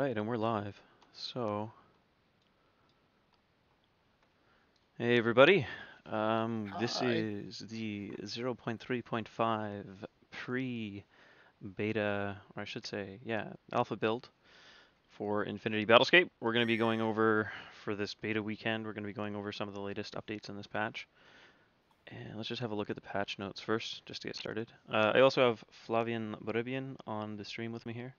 Alright, and we're live. So, hey everybody. This Hi. is the 0.3.5 pre-beta, or I should say, yeah, alpha build for Infinity Battlescape. We're going to be going over, for this beta weekend, we're going to be going over some of the latest updates in this patch. And let's just have a look at the patch notes first, just to get started. I also have Flavian Boribian on the stream with me here.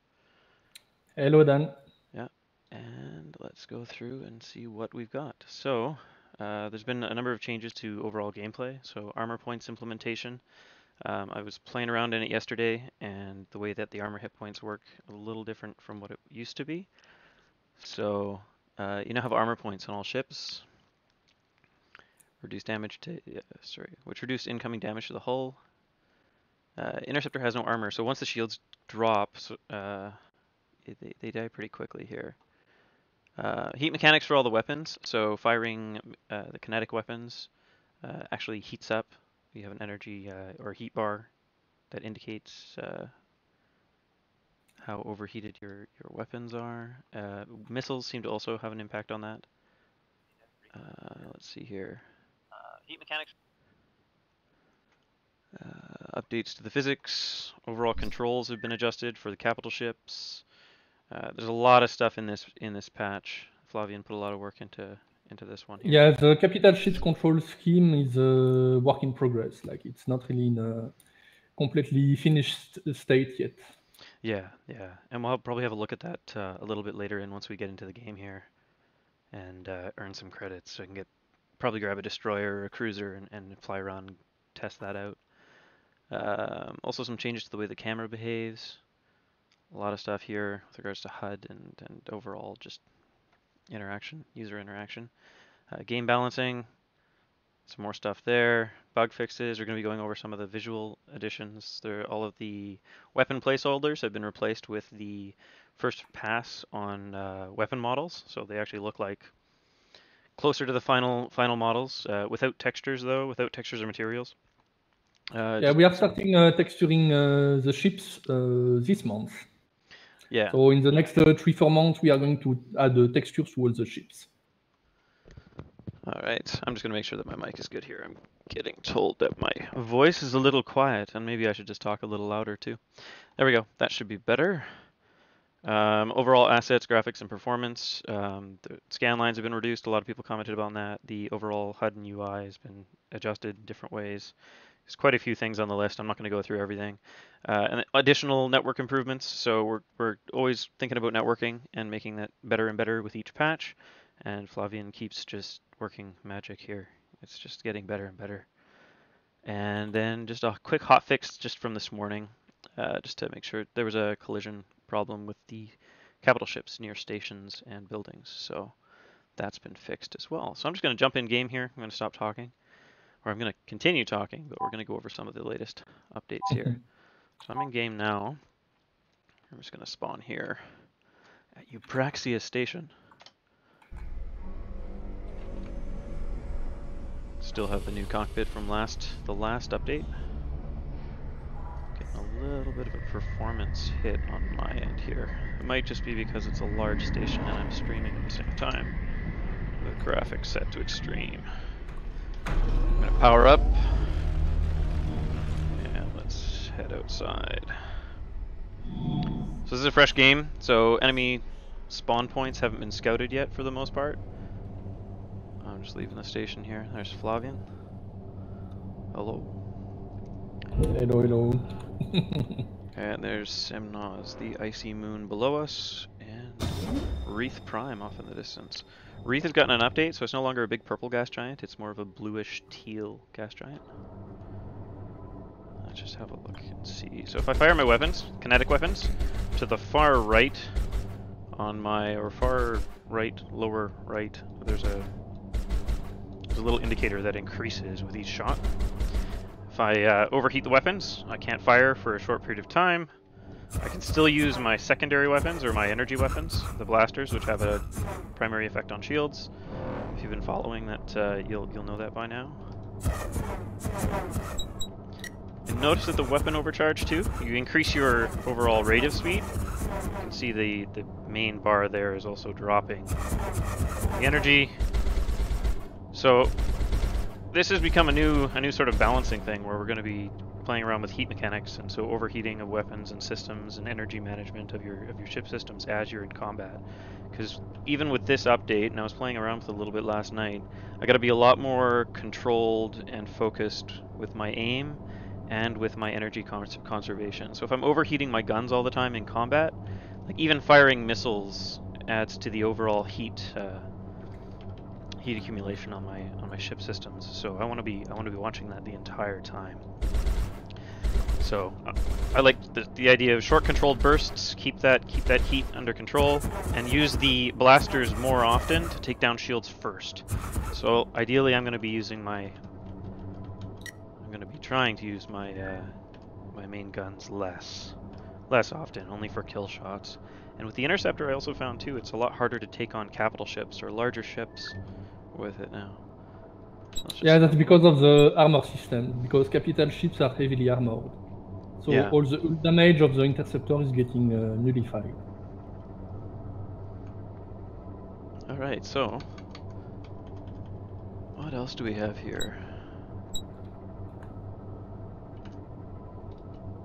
Hello, Dan. Yeah, and let's go through and see what we've got. So, there's been a number of changes to overall gameplay. So, armor points implementation. I was playing around in it yesterday, and the way that the armor hit points work a little different from what it used to be. So, you now have armor points on all ships. Reduce damage to, which reduce incoming damage to the hull. Interceptor has no armor, so once the shields drop, they die pretty quickly here. Heat mechanics for all the weapons, so firing the kinetic weapons actually heats up. You have an energy or heat bar that indicates how overheated your weapons are. Missiles seem to also have an impact on that. Let's see here. Heat mechanics. Updates to the physics. Overall controls have been adjusted for the capital ships. There's a lot of stuff in this patch. Flavian put a lot of work into this one here. Yeah, the capital ship control scheme is a work in progress. Like, it's not really in a completely finished state yet. Yeah, and we'll probably have a look at that a little bit later, and once we get into the game here, and earn some credits, so I can probably grab a destroyer or a cruiser and fly around and test that out. Also, some changes to the way the camera behaves. A lot of stuff here with regards to HUD and overall just interaction, user interaction. Game balancing, some more stuff there. Bug fixes, we're going to be going over some of the visual additions. All of the weapon placeholders have been replaced with the first pass on weapon models, so they actually look like closer to the final models, without textures though, without textures or materials. Yeah, we are starting texturing the ships this month. Yeah. So in the next 3-4 months, we are going to add textures to all the ships. All right, I'm just going to make sure that my mic is good here. I'm getting told that my voice is a little quiet, and maybe I should just talk a little louder too. There we go. That should be better. Overall assets, graphics, and performance. The scan lines have been reduced. A lot of people commented on that. The overall HUD and UI has been adjusted in different ways. There's quite a few things on the list. I'm not going to go through everything. And additional network improvements. So we're always thinking about networking and making that better and better with each patch. And Flavian keeps just working magic here. It's just getting better and better. And then just a quick hot fix just from this morning, just to make sure. There was a collision problem with the capital ships near stations and buildings, so that's been fixed as well. So I'm just going to jump in game here. I'm going to stop talking, or I'm going to continue talking, but we're going to go over some of the latest updates here. So I'm in game now. I'm just going to spawn here at Eupraxia Station. Still have the new cockpit from the last update. Getting a little bit of a performance hit on my end here. It might just be because it's a large station and I'm streaming at the same time. The graphics set to extreme. I'm gonna power up. And let's head outside. So this is a fresh game, so enemy spawn points haven't been scouted yet for the most part. I'm just leaving the station here. There's Flavian. Hello. Hello. And there's Semnoz, the icy moon below us, and Wreath Prime off in the distance. Wreath has gotten an update, so it's no longer a big purple gas giant, it's more of a bluish teal gas giant. Let's just have a look and see. So if I fire my weapons, kinetic weapons, to the far right on my, or far right, lower right, there's a little indicator that increases with each shot. If I overheat the weapons, I can't fire for a short period of time. I can still use my secondary weapons or my energy weapons, the blasters, which have a primary effect on shields. If you've been following that, you'll know that by now. And notice that the weapon overcharge too. You increase your overall rate of speed. You can see the main bar there is also dropping the energy. So this has become a new sort of balancing thing where we're going to be playing around with heat mechanics, and so overheating of weapons and systems and energy management of your ship systems as you're in combat. Because even with this update, and I was playing around with it a little bit last night, I got to be a lot more controlled and focused with my aim and with my energy conservation. So if I'm overheating my guns all the time in combat, like even firing missiles adds to the overall heat accumulation on my ship systems. So I want to be watching that the entire time. So I like the idea of short controlled bursts, keep that heat under control, and use the blasters more often to take down shields first. So ideally I'm going to be trying to use my my main guns less often, only for kill shots. And with the interceptor, I also found too, it's a lot harder to take on capital ships or larger ships with it now. So yeah, that's because of the armor system, because capital ships are heavily armored. So yeah. all the damage of the interceptor is getting nullified. Alright, so what else do we have here?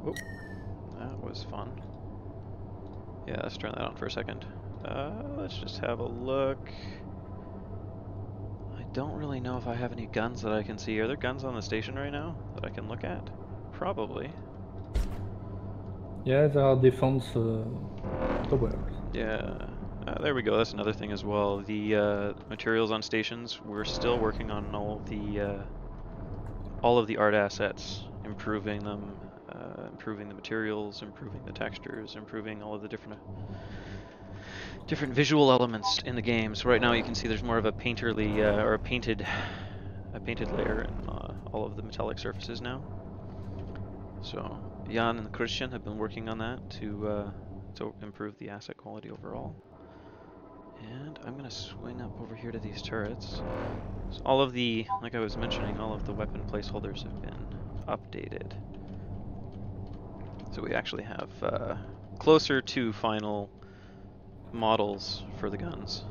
Oh, that was fun. Yeah, let's turn that on for a second. Let's just have a look. I don't really know if I have any guns that I can see. Are there guns on the station right now that I can look at? Probably. Yeah, there are defense towers. Yeah. There we go. That's another thing as well. The materials on stations. We're still working on all of the art assets, improving them, improving the materials, improving the textures, improving all of the different visual elements in the game. So right now you can see there's more of a painterly or a painted layer in all of the metallic surfaces now. So Jan and Christian have been working on that to improve the asset quality overall. And I'm gonna swing up over here to these turrets. So all of the, like I was mentioning, all of the weapon placeholders have been updated. So we actually have closer to final models for the guns.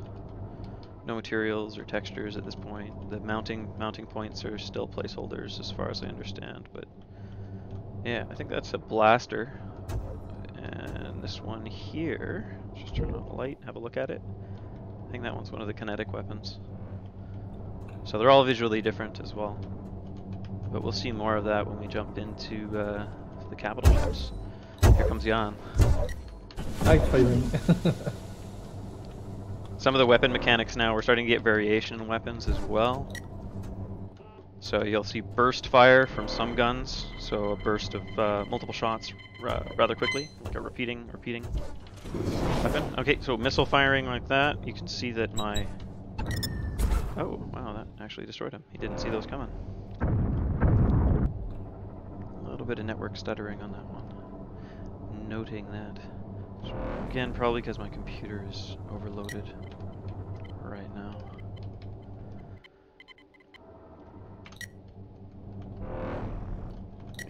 No materials or textures at this point. The mounting points are still placeholders as far as I understand, but yeah, I think that's a blaster. And this one here, just turn on the light, have a look at it. I think that one's one of the kinetic weapons. So they're all visually different as well. But we'll see more of that when we jump into the capital ships. Here comes Jan. Night firing. Some of the weapon mechanics now, we're starting to get variation in weapons as well. So you'll see burst fire from some guns, so a burst of multiple shots rather quickly, like a repeating weapon. Okay, so missile firing like that, you can see that my... Oh, wow, that actually destroyed him. He didn't see those coming. A little bit of network stuttering on that one. Noting that. So again, probably because my computer is overloaded right now.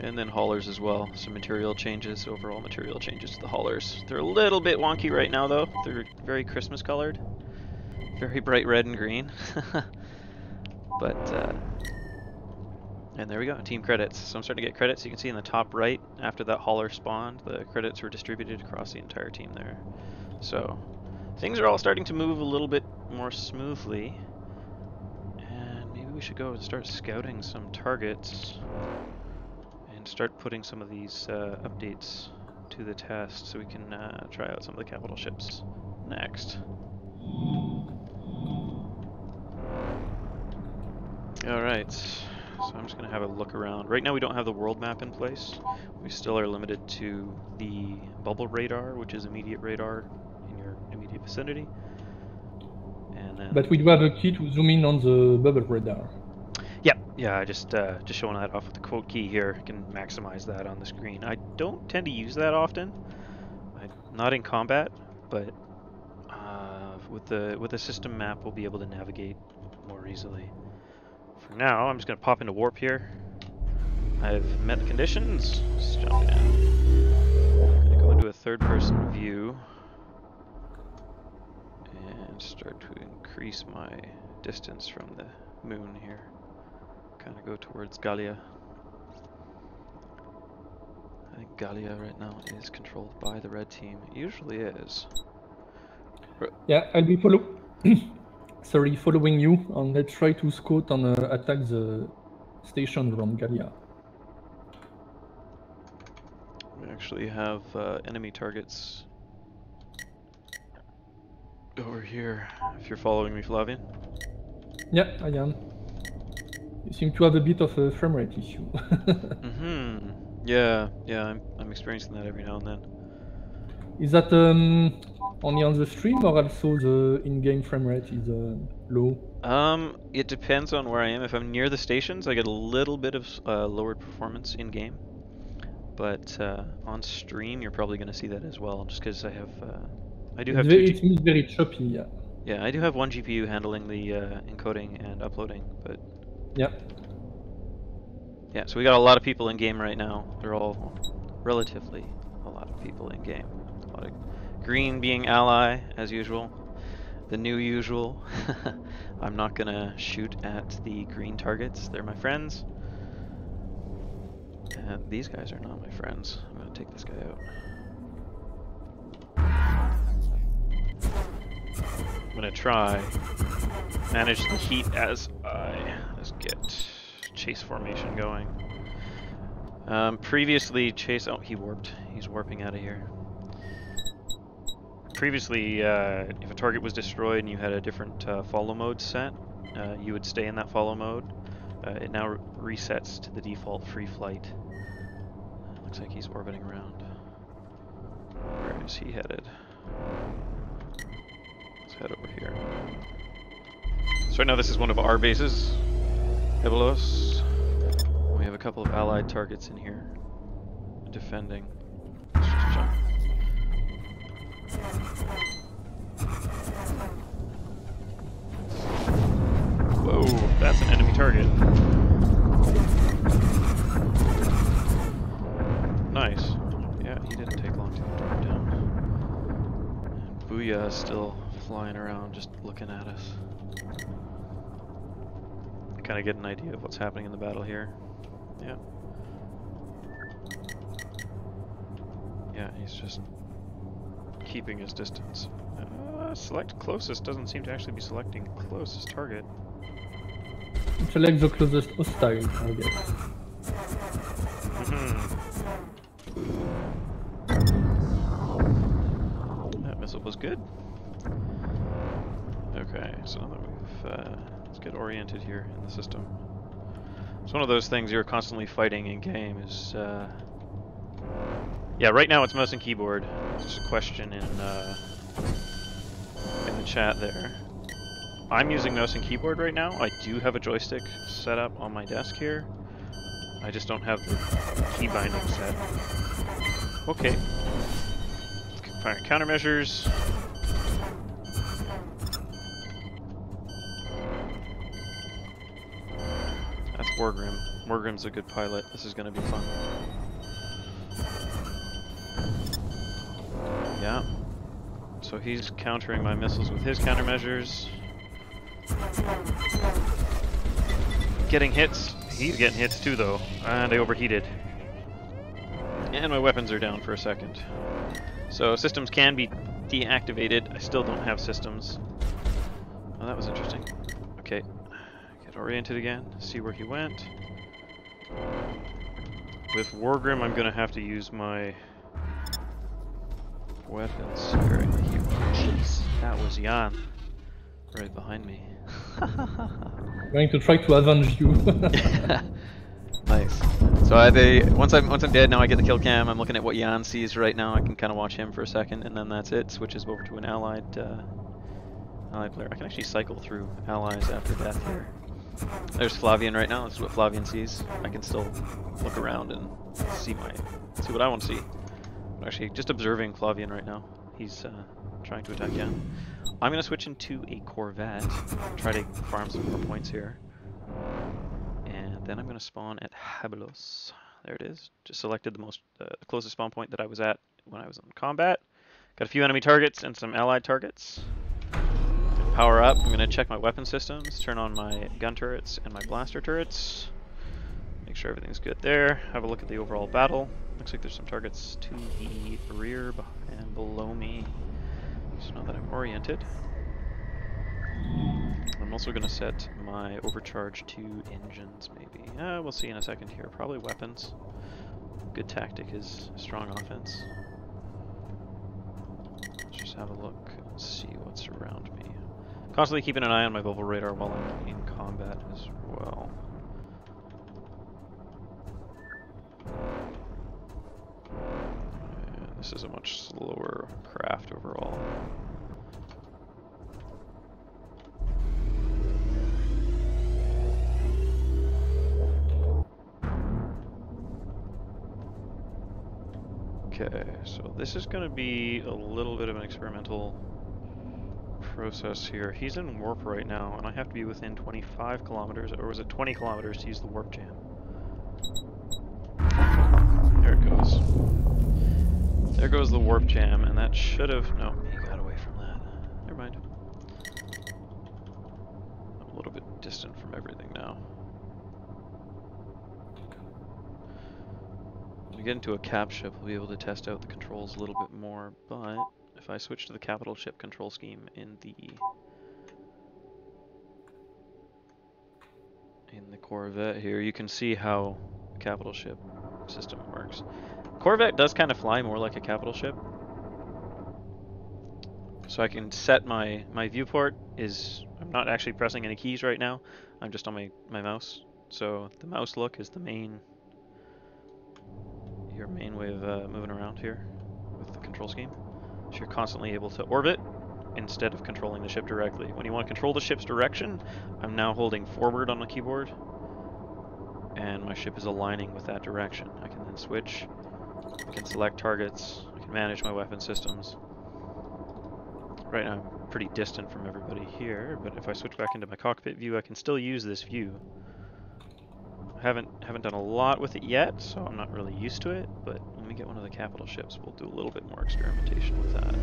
And then haulers as well. Some material changes, overall material changes to the haulers. They're a little bit wonky right now though. They're very Christmas colored. Very bright red and green. But, and there we go, team credits. So I'm starting to get credits. You can see in the top right, after that hauler spawned, the credits were distributed across the entire team there. So things are all starting to move a little bit more smoothly. And maybe we should go and start scouting some targets and start putting some of these updates to the test so we can try out some of the capital ships next. Alright, so I'm just going to have a look around. Right now we don't have the world map in place. We still are limited to the bubble radar, which is immediate radar in your immediate vicinity. And then... But we do have a key to zoom in on the bubble radar. Yeah, just showing that off with the quote key here. I can maximize that on the screen. I don't tend to use that often. Not in combat, but with the system map we'll be able to navigate more easily. For now, I'm just going to pop into warp here. I've met the conditions. Let's jump in. I'm going to go into a third-person view. and start to increase my distance from the moon here. Kind of go towards Gallia. I think Gallia right now is controlled by the red team. It usually is. Yeah, I'll be following you, and let's try to scout and attack the station around Gallia. We actually have enemy targets over here, if you're following me, Flavian. Yeah, I am. You seem to have a bit of a frame rate issue. Mm-hmm. Yeah, I'm experiencing that every now and then. Is that only on the stream, or also the in-game frame rate is low? It depends on where I am. If I'm near the stations, I get a little bit of lowered performance in game. But on stream, you're probably going to see that as well, just because I have, I do have two. It seems very choppy, yeah. Yeah, I do have one GPU handling the encoding and uploading, but yeah. Yeah, so we got a lot of people in game right now. They're all relatively a lot of people in game. A lot of green being ally, as usual. The new usual. I'm not gonna shoot at the green targets. They're my friends. And these guys are not my friends. I'm gonna take this guy out. I'm gonna try manage the heat as I get chase formation going. Previously, chase. Oh, he warped. He's warping out of here. Previously, if a target was destroyed and you had a different follow mode set, you would stay in that follow mode. It now resets to the default free flight. Looks like he's orbiting around. Where is he headed? Let's head over here. So right now this is one of our bases. Ebelos. We have a couple of allied targets in here defending. Let's just jump. Whoa, that's an enemy target. Nice. Yeah, he didn't take long to turn down. And Booyah is still flying around, just looking at us. I kind of get an idea of what's happening in the battle here. Yeah. Yeah, he's just keeping his distance. Select closest doesn't seem to actually be selecting closest target. Select the closest hostile target. That missile was good. Okay, so now that we've let's get oriented here in the system. It's one of those things you're constantly fighting in game. Is yeah, right now it's mouse and keyboard. There's a question in the chat there. I'm using mouse and keyboard right now. I do have a joystick set up on my desk here. I just don't have the key binding set. Okay. Fire countermeasures. That's Wargrim. Wargrim's a good pilot. This is going to be fun. Yeah. So he's countering my missiles with his countermeasures. Getting hits. He's getting hits too, though. And I overheated. And my weapons are down for a second. So systems can be deactivated. I still don't have systems. Oh, that was interesting. Okay. Get oriented again. See where he went. With Wargrim, I'm going to have to use my weapons. Jeez, that was Jan. Right behind me. I'm going to try to avenge you. Nice. So once I'm dead, now I get the kill cam. I'm looking at what Jan sees right now. I can kind of watch him for a second, and then that's it. Switches over to an allied player. I can actually cycle through allies after death here. There's Flavian right now. This is what Flavian sees. I can still look around and see what I want to see. I'm actually just observing Flavian right now. He's trying to attack Jan. I'm going to switch into a Corvette, try to farm some more points here. And then I'm going to spawn at Habelos. There it is. Just selected the closest spawn point that I was at when I was in combat. Got a few enemy targets and some allied targets. power up. I'm gonna check my weapon systems, turn on my gun turrets and my blaster turrets. Make sure everything's good there. Have a look at the overall battle. Looks like there's some targets to the rear and below me. So now that I'm oriented, I'm also going to set my overcharge to engines, maybe. We'll see in a second here. Probably weapons. Good tactic is strong offense. Let's just have a look and see what's around me. Constantly keeping an eye on my Volvo radar while I'm in combat as well. This is a much slower craft overall. Okay, so this is going to be a little bit of an experimental process here. He's in warp right now, and I have to be within 25 kilometers, or was it 20 kilometers to use the warp jam? There it goes. There goes the warp jam, and that should have... No, he got away from that. Never mind. I'm a little bit distant from everything now. When we get into a cap ship, we'll be able to test out the controls a little bit more, but if I switch to the capital ship control scheme in the Corvette here, you can see how the capital ship system works. Corvette does kind of fly more like a capital ship. So I can set my viewport is, I'm not actually pressing any keys right now, I'm just on my mouse. So the mouse look is the your main way of moving around here with the control scheme. So you're constantly able to orbit instead of controlling the ship directly. When you want to control the ship's direction, I'm now holding forward on the keyboard, and my ship is aligning with that direction. I can then switch, I can select targets, I can manage my weapon systems. Right now I'm pretty distant from everybody here, but if I switch back into my cockpit view, I can still use this view. I haven't done a lot with it yet, so I'm not really used to it, but when we get one of the capital ships, we'll do a little bit more experimentation with that.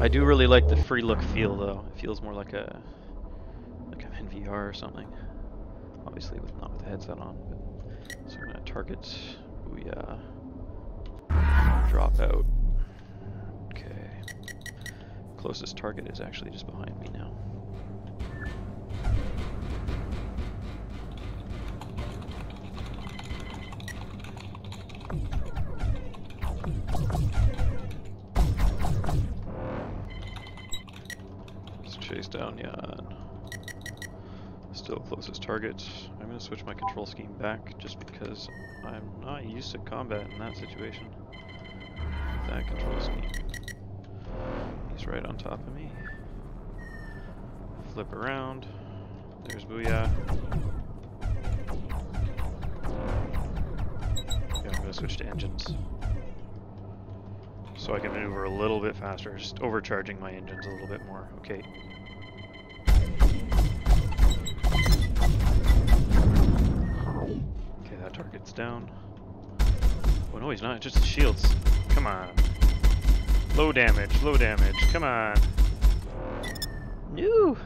I do really like the free look feel though. It feels more like I'm in VR or something. Obviously not with the headset on, but so we're gonna target drop out. Okay. Closest target is actually just behind me now. Let's chase down Jan. Still closest target. I'm going to switch my control scheme back just because I'm not used to combat in that situation. That control scheme. He's right on top of me. Flip around. There's Booyah. Yeah, I'm going to switch to engines. So I can maneuver a little bit faster, just overcharging my engines a little bit more. Okay. Okay, that target's down. Oh no, he's not, just the shields. Come on. Low damage, come on. No!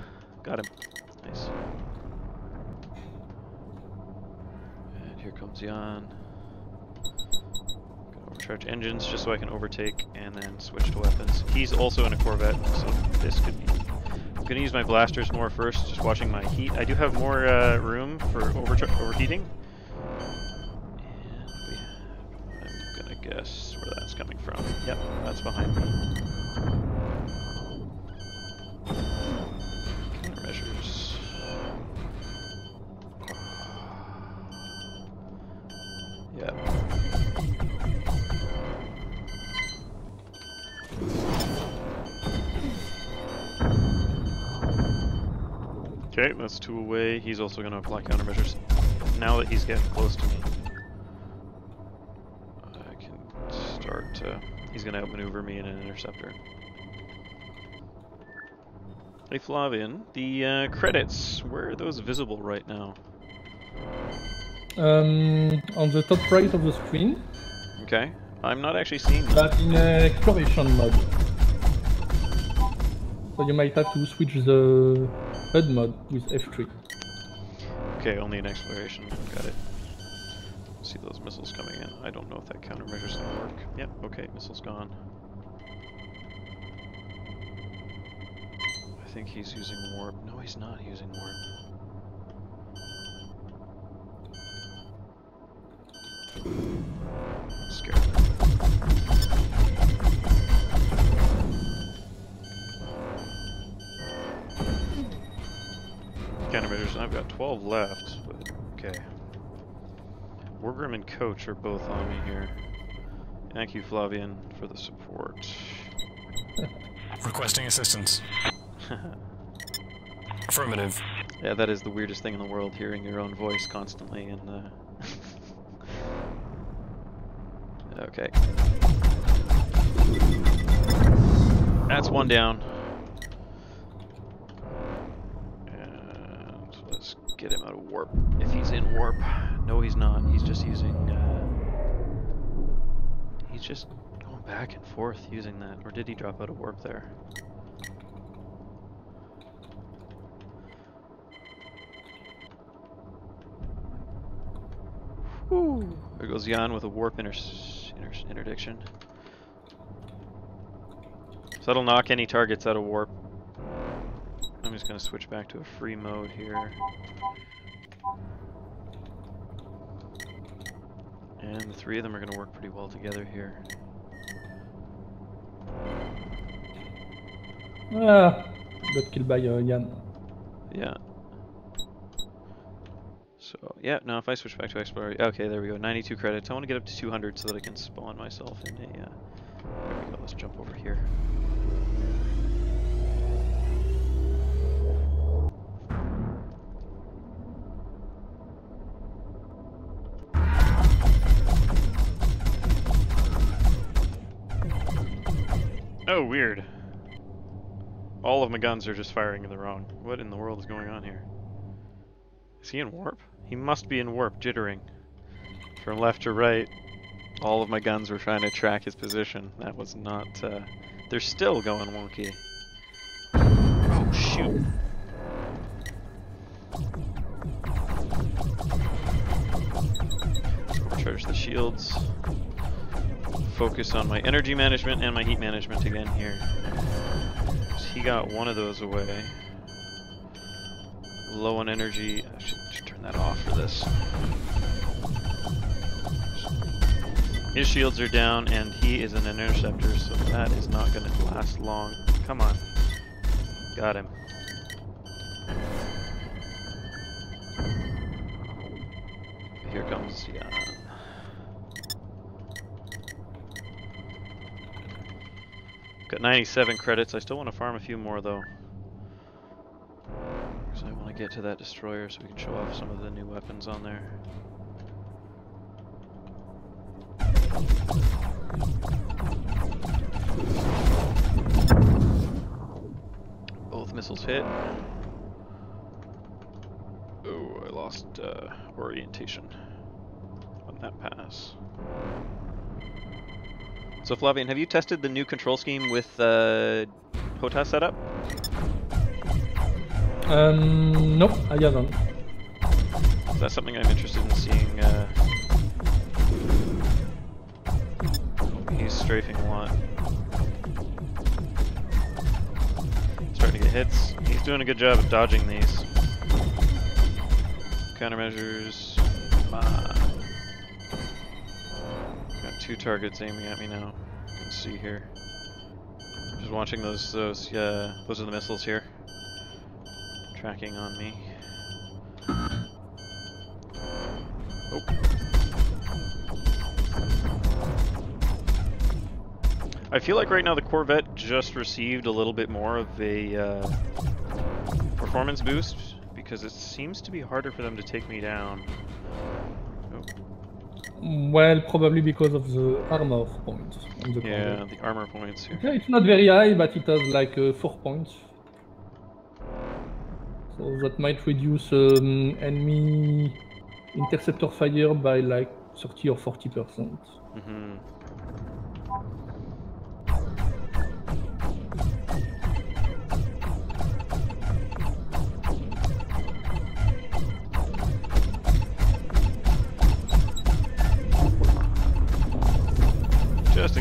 Got him. Nice. And here comes Jan. Overcharge engines just so I can overtake and then switch to weapons. He's also in a Corvette, so this could be... I'm going to use my blasters more first, just watching my heat. I do have more room for overheating. And I'm going to guess where that's coming from. Yep, that's behind me. Countermeasures. Yeah. Okay, that's 2 away. He's also going to apply countermeasures. Now that he's getting close to me, I can start he's going to outmaneuver me in an interceptor. Hey Flavian, the credits, where are those visible right now? On the top right of the screen. Okay, I'm not actually seeing them. But in exploration mode. So you might have to switch the HUD mode with F3. Okay, only an exploration. Got it. See those missiles coming in. I don't know if that countermeasure's gonna work. Yep, okay, missile's gone. I think he's using warp. No, he's not using warp. Scared. Countermeasures, I've got 12 left, but okay. Wargrim and Coach are both on me here. Thank you, Flavian, for the support. Requesting assistance. Affirmative. Yeah, that is the weirdest thing in the world, hearing your own voice constantly in the... Okay. That's one down. And let's get him out of warp. If he's in warp. No, he's not. He's just using... he's just going back and forth using that. Or did he drop out of warp there? Whew. There goes Jan with a warp interdiction. So that'll knock any targets out of warp. I'm just going to switch back to a free mode here. And the three of them are going to work pretty well together here. Ah, got killed by Jan. Yeah. So, yeah, now if I switch back to Explorer, okay, there we go, 92 credits. I want to get up to 200 so that I can spawn myself in a, there we go, let's jump over here. Oh, weird. All of my guns are just firing in the wrong. What in the world is going on here? Is he in warp? He must be in warp, jittering. From left to right, all of my guns were trying to track his position. That was not, they're still going wonky. Oh, shoot. Overcharge the shields. Focus on my energy management and my heat management again here. He got one of those away. Low on energy. I should turn that off for this. His shields are down and he is an interceptor, so that is not going to last long. Come on. Got him. Here comes Jan. Got 97 credits. I still want to farm a few more though. Because I want to get to that destroyer so we can show off some of the new weapons on there. Both missiles hit. Oh, I lost orientation on that pass. So Flavian, have you tested the new control scheme with HOTAS setup? No, I haven't. Is that something I'm interested in seeing? He's strafing a lot. Starting to get hits. He's doing a good job of dodging these. Countermeasures. Come on. Got two targets aiming at me now. You can see here. Just watching those are the missiles here. Tracking on me. Oh. I feel like right now the Corvette just received a little bit more of a performance boost because it seems to be harder for them to take me down. Oh. Well, probably because of the armor points on the Yeah, Corvette. the armor points here. Okay, it's not very high, but it has like 4 points. So that might reduce enemy interceptor fire by like 30 or 40%. Mm-hmm.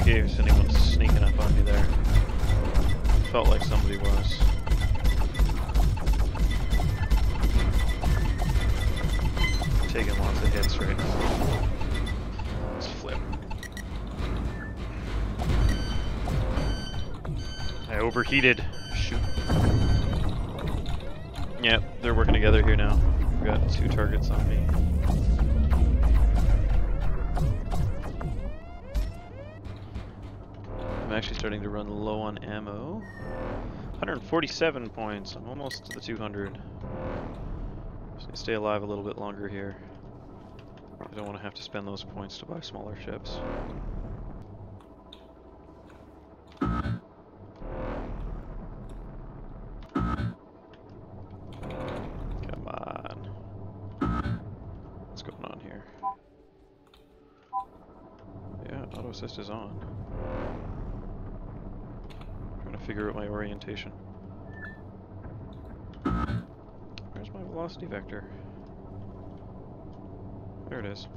in case anyone's sneaking up on me there. Felt like somebody was. Taking lots of hits right now. Let's flip. I overheated. Shoot. Yep, they're working together here now. We've got 2 targets on me. I'm actually starting to run low on ammo. 147 points. I'm almost to the 200. Just need to stay alive a little bit longer here. I don't want to have to spend those points to buy smaller ships. Come on. What's going on here? Yeah, auto assist is on. Trying to figure out my orientation. Where's my velocity vector? There it is.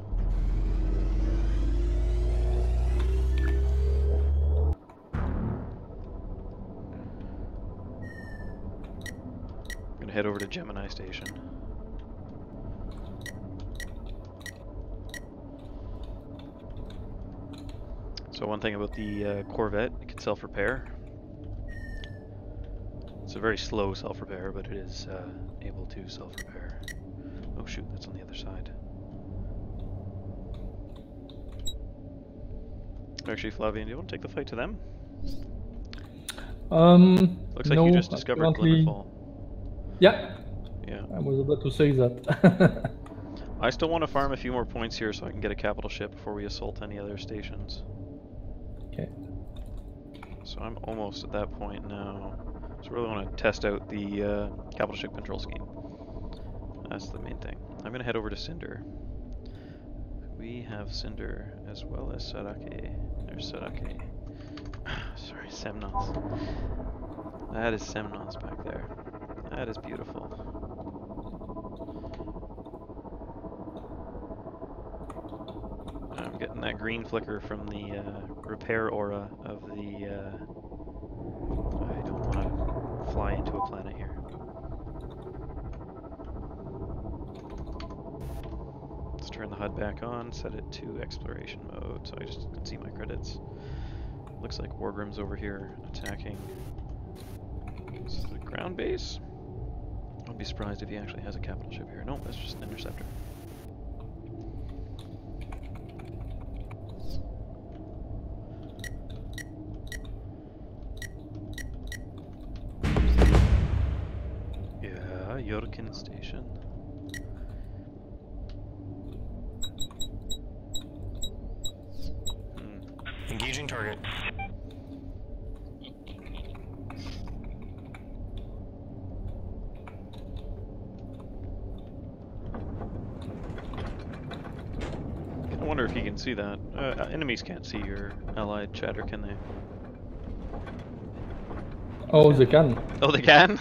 I'm gonna head over to Gemini Station. So one thing about the Corvette, it can self-repair. It's a very slow self-repair, but it is able to self-repair. Oh shoot, that's on the other side. Actually, Flavian, do you want to take the fight to them? Looks like no, you just discovered Glimmerfall. Yeah. Yeah. I was about to say that. I still want to farm a few more points here so I can get a capital ship before we assault any other stations. Okay. So I'm almost at that point now. So I really want to test out the capital ship control scheme. That's the main thing. I'm going to head over to Cinder. We have Cinder as well as Sarake. There's Sarake. Sorry, Semnons. That is Semnons back there. That is beautiful. I'm getting that green flicker from the repair aura of the... I don't want to fly into a planet here. Let's turn the HUD back on, set it to exploration mode so I just can see my credits. Looks like Wargrim's over here attacking. This is the ground base. I'll be surprised if he actually has a capital ship here. No, that's just an interceptor. Yeah, Yorkin Station. Engaging target. I wonder if he can see that. Enemies can't see your allied chatter, can they? Oh, they can. Oh, they can?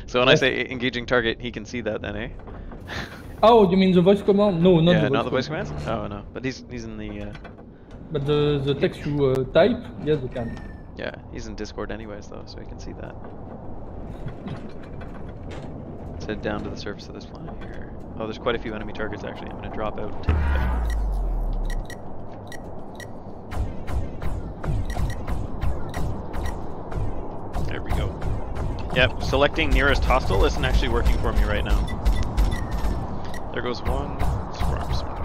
So when I say engaging target, he can see that then, eh? Oh, you mean the voice command? No, not yeah, the voice not the voice command. commands? Oh, no. But he's in the... But the text you type, yes, they can. Yeah, he's in Discord anyways, though, so he can see that. Let's head down to the surface of this planet here. Oh, there's quite a few enemy targets, actually. I'm going to drop out and take a fight. There we go. Yep, selecting nearest hostile isn't actually working for me right now. There goes one. Let's farm some more.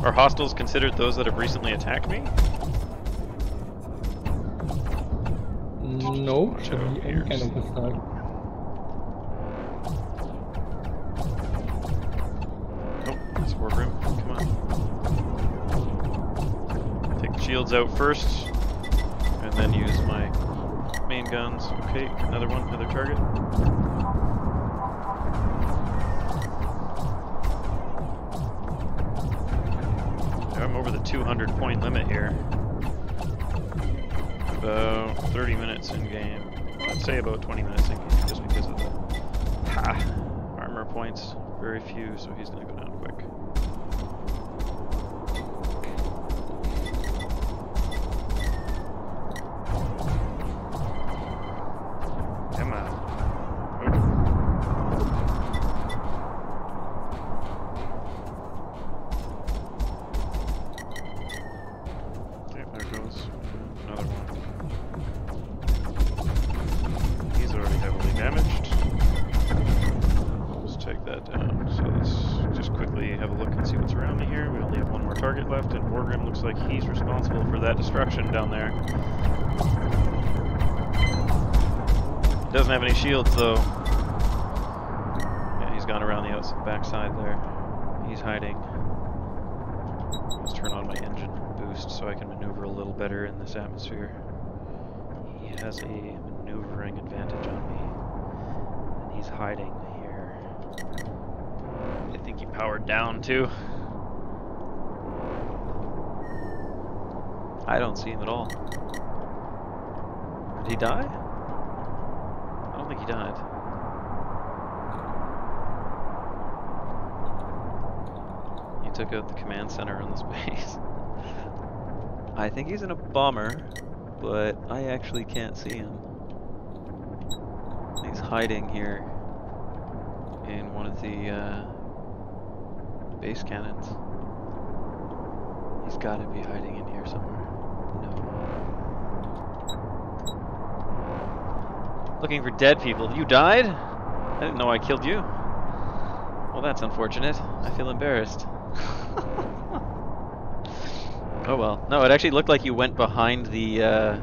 Are hostiles considered those that have recently attacked me? No, should be any kind of attack. Oh, that's Wargrim. Come on. Take the shields out first, and then use my main guns. Okay, another one, another target. I'm over the 200 point limit here. About 30 minutes in game. I'd say about 20 minutes in game, just because of the armor points, very few, so he's gonna go down quick. Come on. Okay, there goes another one. He's already heavily damaged. Let's take that down. So let's just quickly have a look and see what's around me here. We only have one more target left, and Wargrim looks like he's responsible for that destruction down there. He doesn't have any shields though. Yeah, he's gone around the backside there. He's hiding. Let's turn on my engine boost so I can maneuver a little better in this atmosphere. He has a maneuvering advantage on me. And he's hiding here. I think he powered down too. I don't see him at all. Did he die? I don't think he died. He took out the command center on this base. I think he's in a bomber, but I actually can't see him. He's hiding here in one of the base cannons. He's got to be hiding in here somewhere. No. Looking for dead people. You died? I didn't know I killed you. Well, that's unfortunate. I feel embarrassed. Oh well. No, it actually looked like you went behind the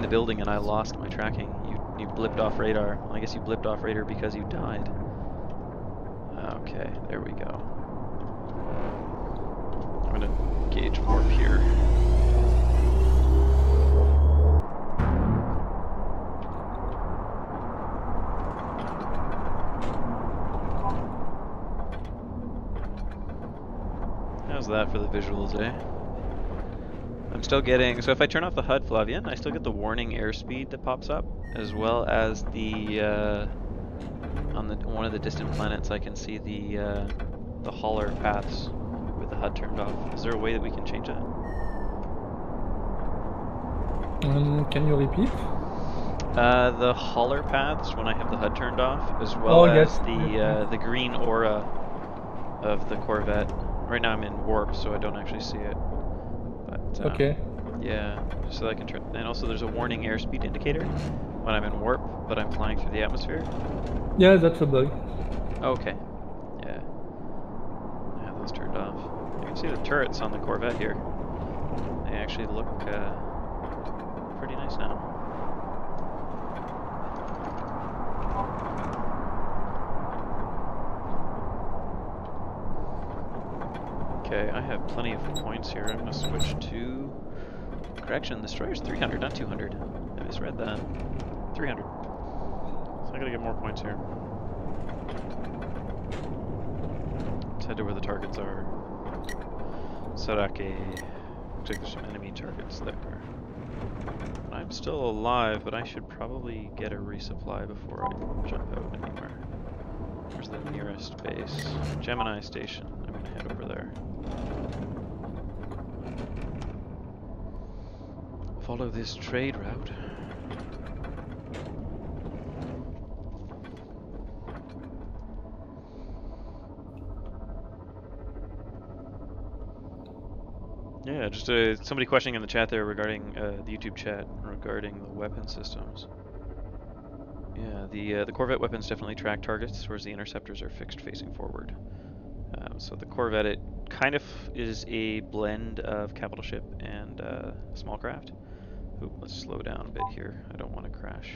building and I lost my tracking. You blipped off radar. Well, I guess you blipped off radar because you died. Okay, there we go. I'm gonna gauge warp here. How's that for the visuals, eh? I'm still getting, so if I turn off the HUD, Flavian, I still get the warning airspeed that pops up, as well as the, on one of the distant planets I can see the hauler paths with the HUD turned off. Is there a way that we can change that? Can you repeat? The hauler paths when I have the HUD turned off, as well as the green aura of the Corvette. Right now I'm in warp, so I don't actually see it. But, okay. Yeah, so I can turn. And also, there's a warning airspeed indicator when I'm in warp, but I'm flying through the atmosphere. Yeah, that's a bug. Okay. Yeah. Yeah, those turned off. You can see the turrets on the Corvette here. They actually look pretty nice now. Okay, I have plenty of points here. I'm going to switch to... Correction, the destroyer's 300, not 200. I misread that. 300. So I gotta get more points here. Let's head to where the targets are. Sarake. Looks like there's some enemy targets there. I'm still alive, but I should probably get a resupply before I jump out anywhere. Where's the nearest base? Gemini Station. I'm gonna head over there. Follow this trade route. Yeah, just somebody questioning in the chat there regarding the YouTube chat regarding the weapon systems. Yeah, the Corvette weapons definitely track targets, whereas the interceptors are fixed facing forward. So the Corvette, it kind of is a blend of capital ship and small craft. Oop, let's slow down a bit here. I don't want to crash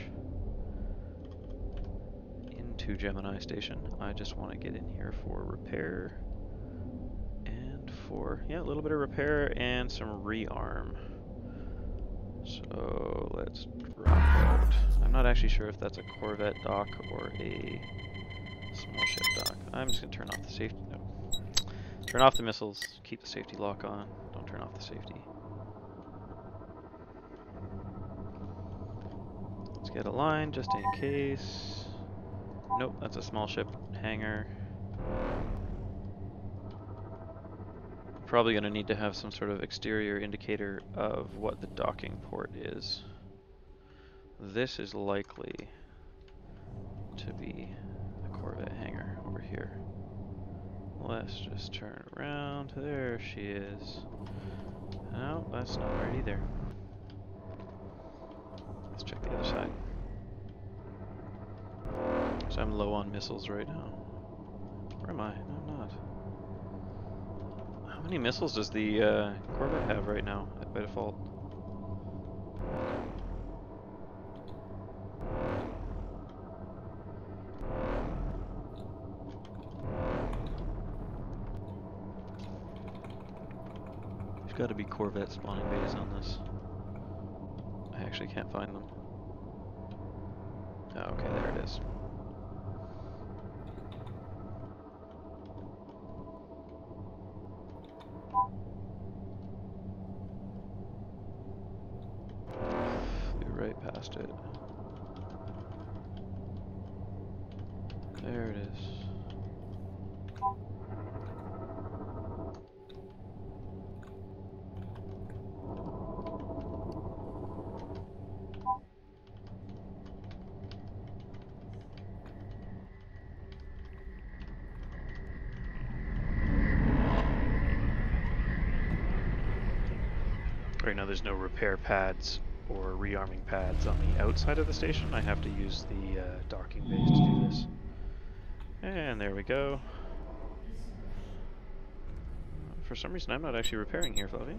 into Gemini Station. I just want to get in here for repair and for, yeah, a little bit of repair and some rearm. So let's drop out. I'm not actually sure if that's a Corvette dock or a small ship dock. I'm just going to turn off the safety. No. Turn off the missiles. Keep the safety lock on. Don't turn off the safety. Let's get a line just in case. nope, that's a small ship hangar. Probably going to need to have some sort of exterior indicator of what the docking port is. This is likely to be the Corvette hangar over here. Let's just turn around. There she is. No, that's not right either. Let's check the other side. So I'm low on missiles right now. Where am I? No, I'm not. How many missiles does the Corvette have right now by default? There's got to be Corvette spawning bays on this. I actually can't find them. Oh, okay, there it is. Flew right past it. There it is. Right now there's no repair pads or rearming pads on the outside of the station. I have to use the docking bays to do this. And there we go. For some reason I'm not actually repairing here, Fluffy.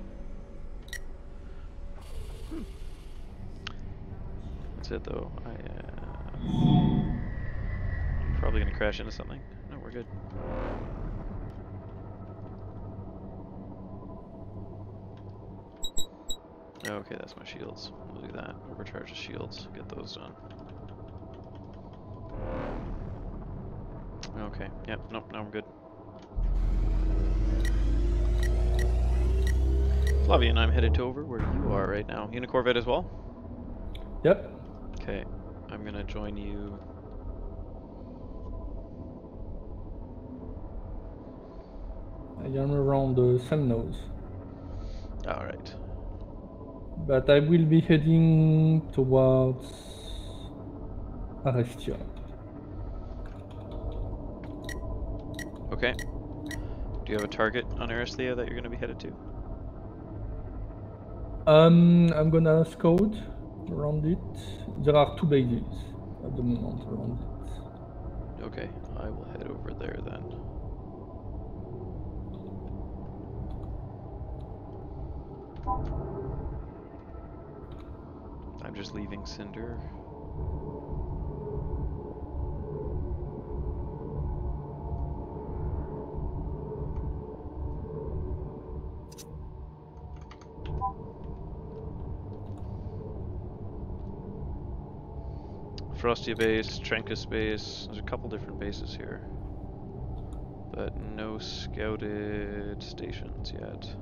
That's it though. I'm probably gonna crash into something. No, we're good. Okay, that's my shields. We'll do that. Overcharge the shields. Get those done. Okay, yep, nope, now I'm good. Flavia and I'm headed to over where you are right now. You in a Corvette as well? Yep. Okay, I'm gonna join you. I am around the Semnos. Alright. But I will be heading towards Arestia. Okay. Do you have a target on Aristhea that you're gonna be headed to? I'm gonna scout around it. There are 2 bases at the moment around it. Okay, I will head over there then. I'm just leaving Cinder. Frostia base, Trencus base. There's a couple different bases here, but no scouted stations yet.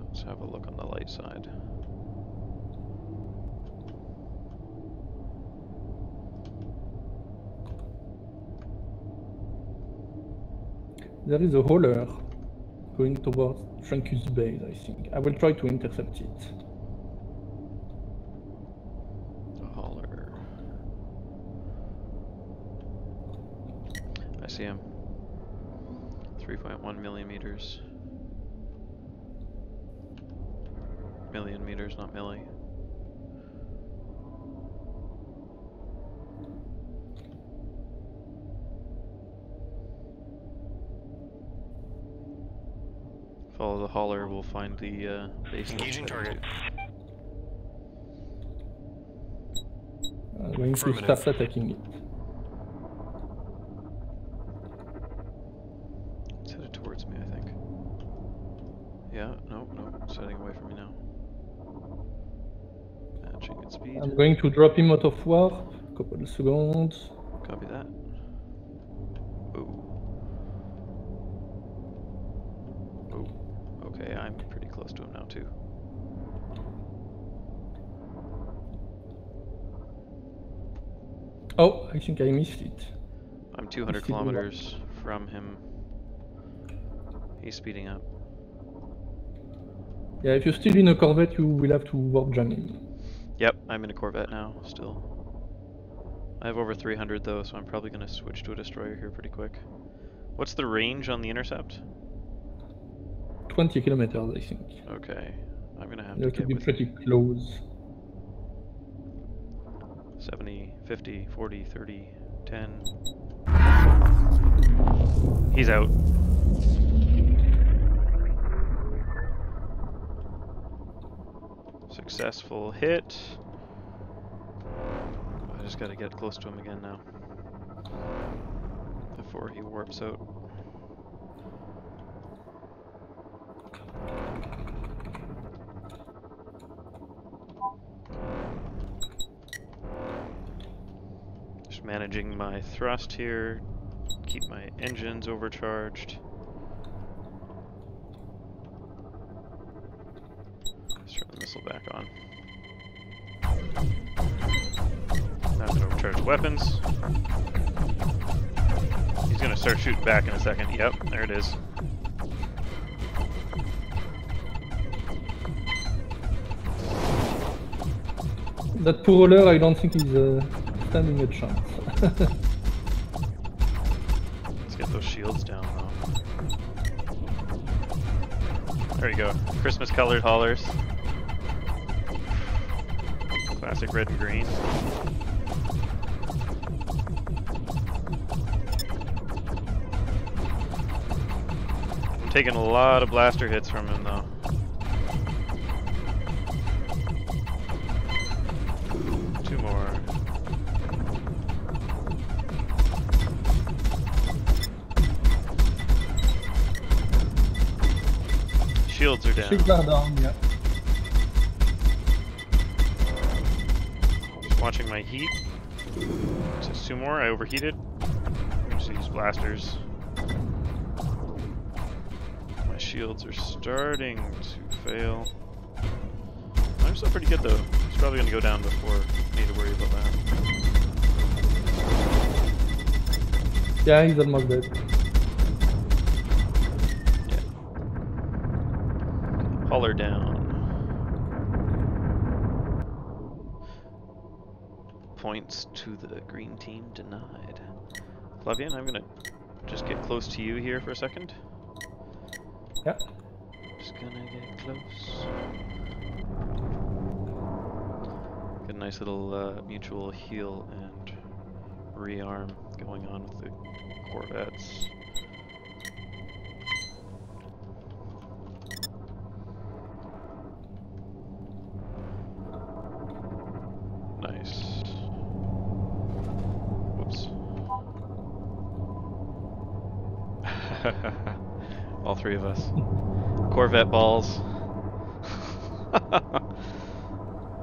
Let's have a look on the light side. There is a hauler going towards Trancus base, I think. I will try to intercept it. A hauler. I see him. 3.1 millimeters. Million meters, not milli. Follow the hauler, we'll find the base. Engaging target. I'm going to start attacking it. It's headed towards me, I think. Yeah, no, it's heading away from me now. Matching its speed. I'm going to drop him out of warp. Couple of seconds. Copy that. Ooh. Ooh. Okay, I'm pretty close to him now too. Oh, I think I missed it. I'm 200 Still kilometers from him. He's speeding up. Yeah, if you're still in a Corvette, you will have to warp jam him. Yep, I'm in a Corvette now, still. I have over 300 though, so I'm probably going to switch to a destroyer here pretty quick. What's the range on the intercept? 20 kilometers, I think. Okay, I'm going to have You to have to get be with pretty close. 70, 50, 40, 30, 10. He's out. Successful hit. I just gotta get close to him again now. Before he warps out. Just managing my thrust here. Keep my engines overcharged. Let's turn the missile back on. Now I'm gonna overcharge the weapons. He's gonna start shooting back in a second. Yep, there it is. That poor roller, I don't think he's standing a chance. Let's get those shields down though. There you go. Christmas colored haulers. Classic red and green. I'm taking a lot of blaster hits from him though. Two more. Shields are down. Shields are down, yeah. Just watching my heat. Just two more. I overheated. Just use blasters. My shields are starting to fail. I'm still pretty good though. It's probably gonna go down before I need to worry about that. Yeah, he's almost dead. Yeah. Hauler down. Points to the green team denied. Flavian, I'm gonna just get close to you here for a second. Yeah. Just gonna get close. Get a nice little mutual heal and rearm going on with the Corvettes. Nice. Whoops. All three of us. Corvette balls.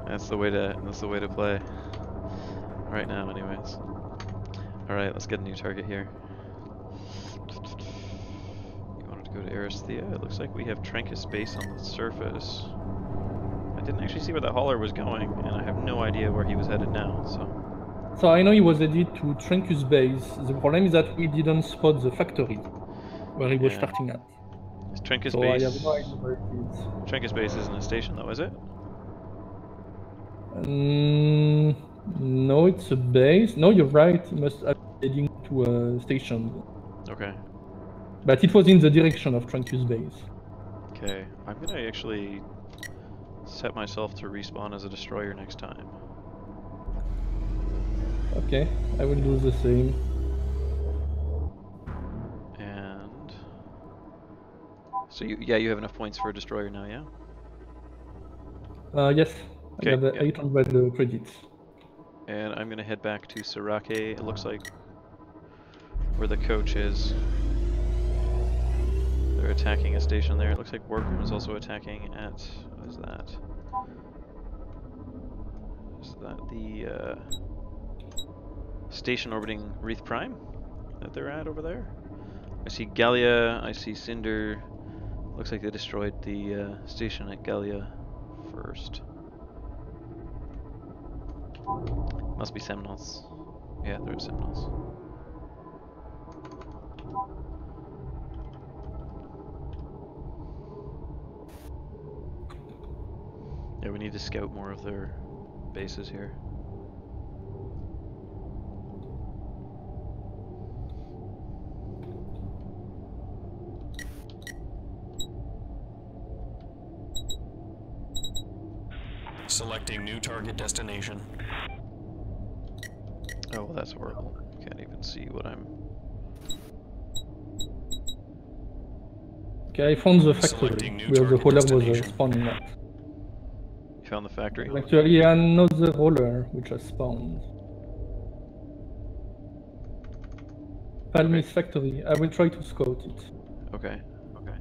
That's the way to play. Right now anyways. Alright, let's get a new target here. You wanted to go to Aristhea? It looks like we have Trancus base on the surface. I didn't actually see where that hauler was going, and I have no idea where he was headed now, so... So I know he was headed to Trancus base. The problem is that we didn't spot the factory where he was Yeah. starting at. Is Trancus So base... I have no idea where it is. Trancus base isn't a station though, is it? No, it's a base. No, you're right. He must have been heading to a station. Okay. But it was in the direction of Trancus base. Okay. I'm gonna actually set myself to respawn as a destroyer next time. Okay, I will do the same. And... So you have enough points for a destroyer now, yeah? Yes, Okay, I have yeah. 800 credits. And I'm gonna head back to Sirake. It looks like where the coach is. They're attacking a station there. It looks like Wargroom is also attacking at... What is that? Is that the station orbiting Wreath Prime that they're at over there? I see Gallia, I see Cinder. Looks like they destroyed the station at Gallia first. Must be Semnols. Yeah, they're at Seminoles. Yeah, we need to scout more of their bases here. Selecting new target destination. Oh, well, that's horrible. Can't even see what I'm... Okay, I found the factory Selecting new where the target roller was destination. spawning at. You found the factory? Actually, another roller which has spawned. Palmis factory. I will try to scout it. Okay. Okay.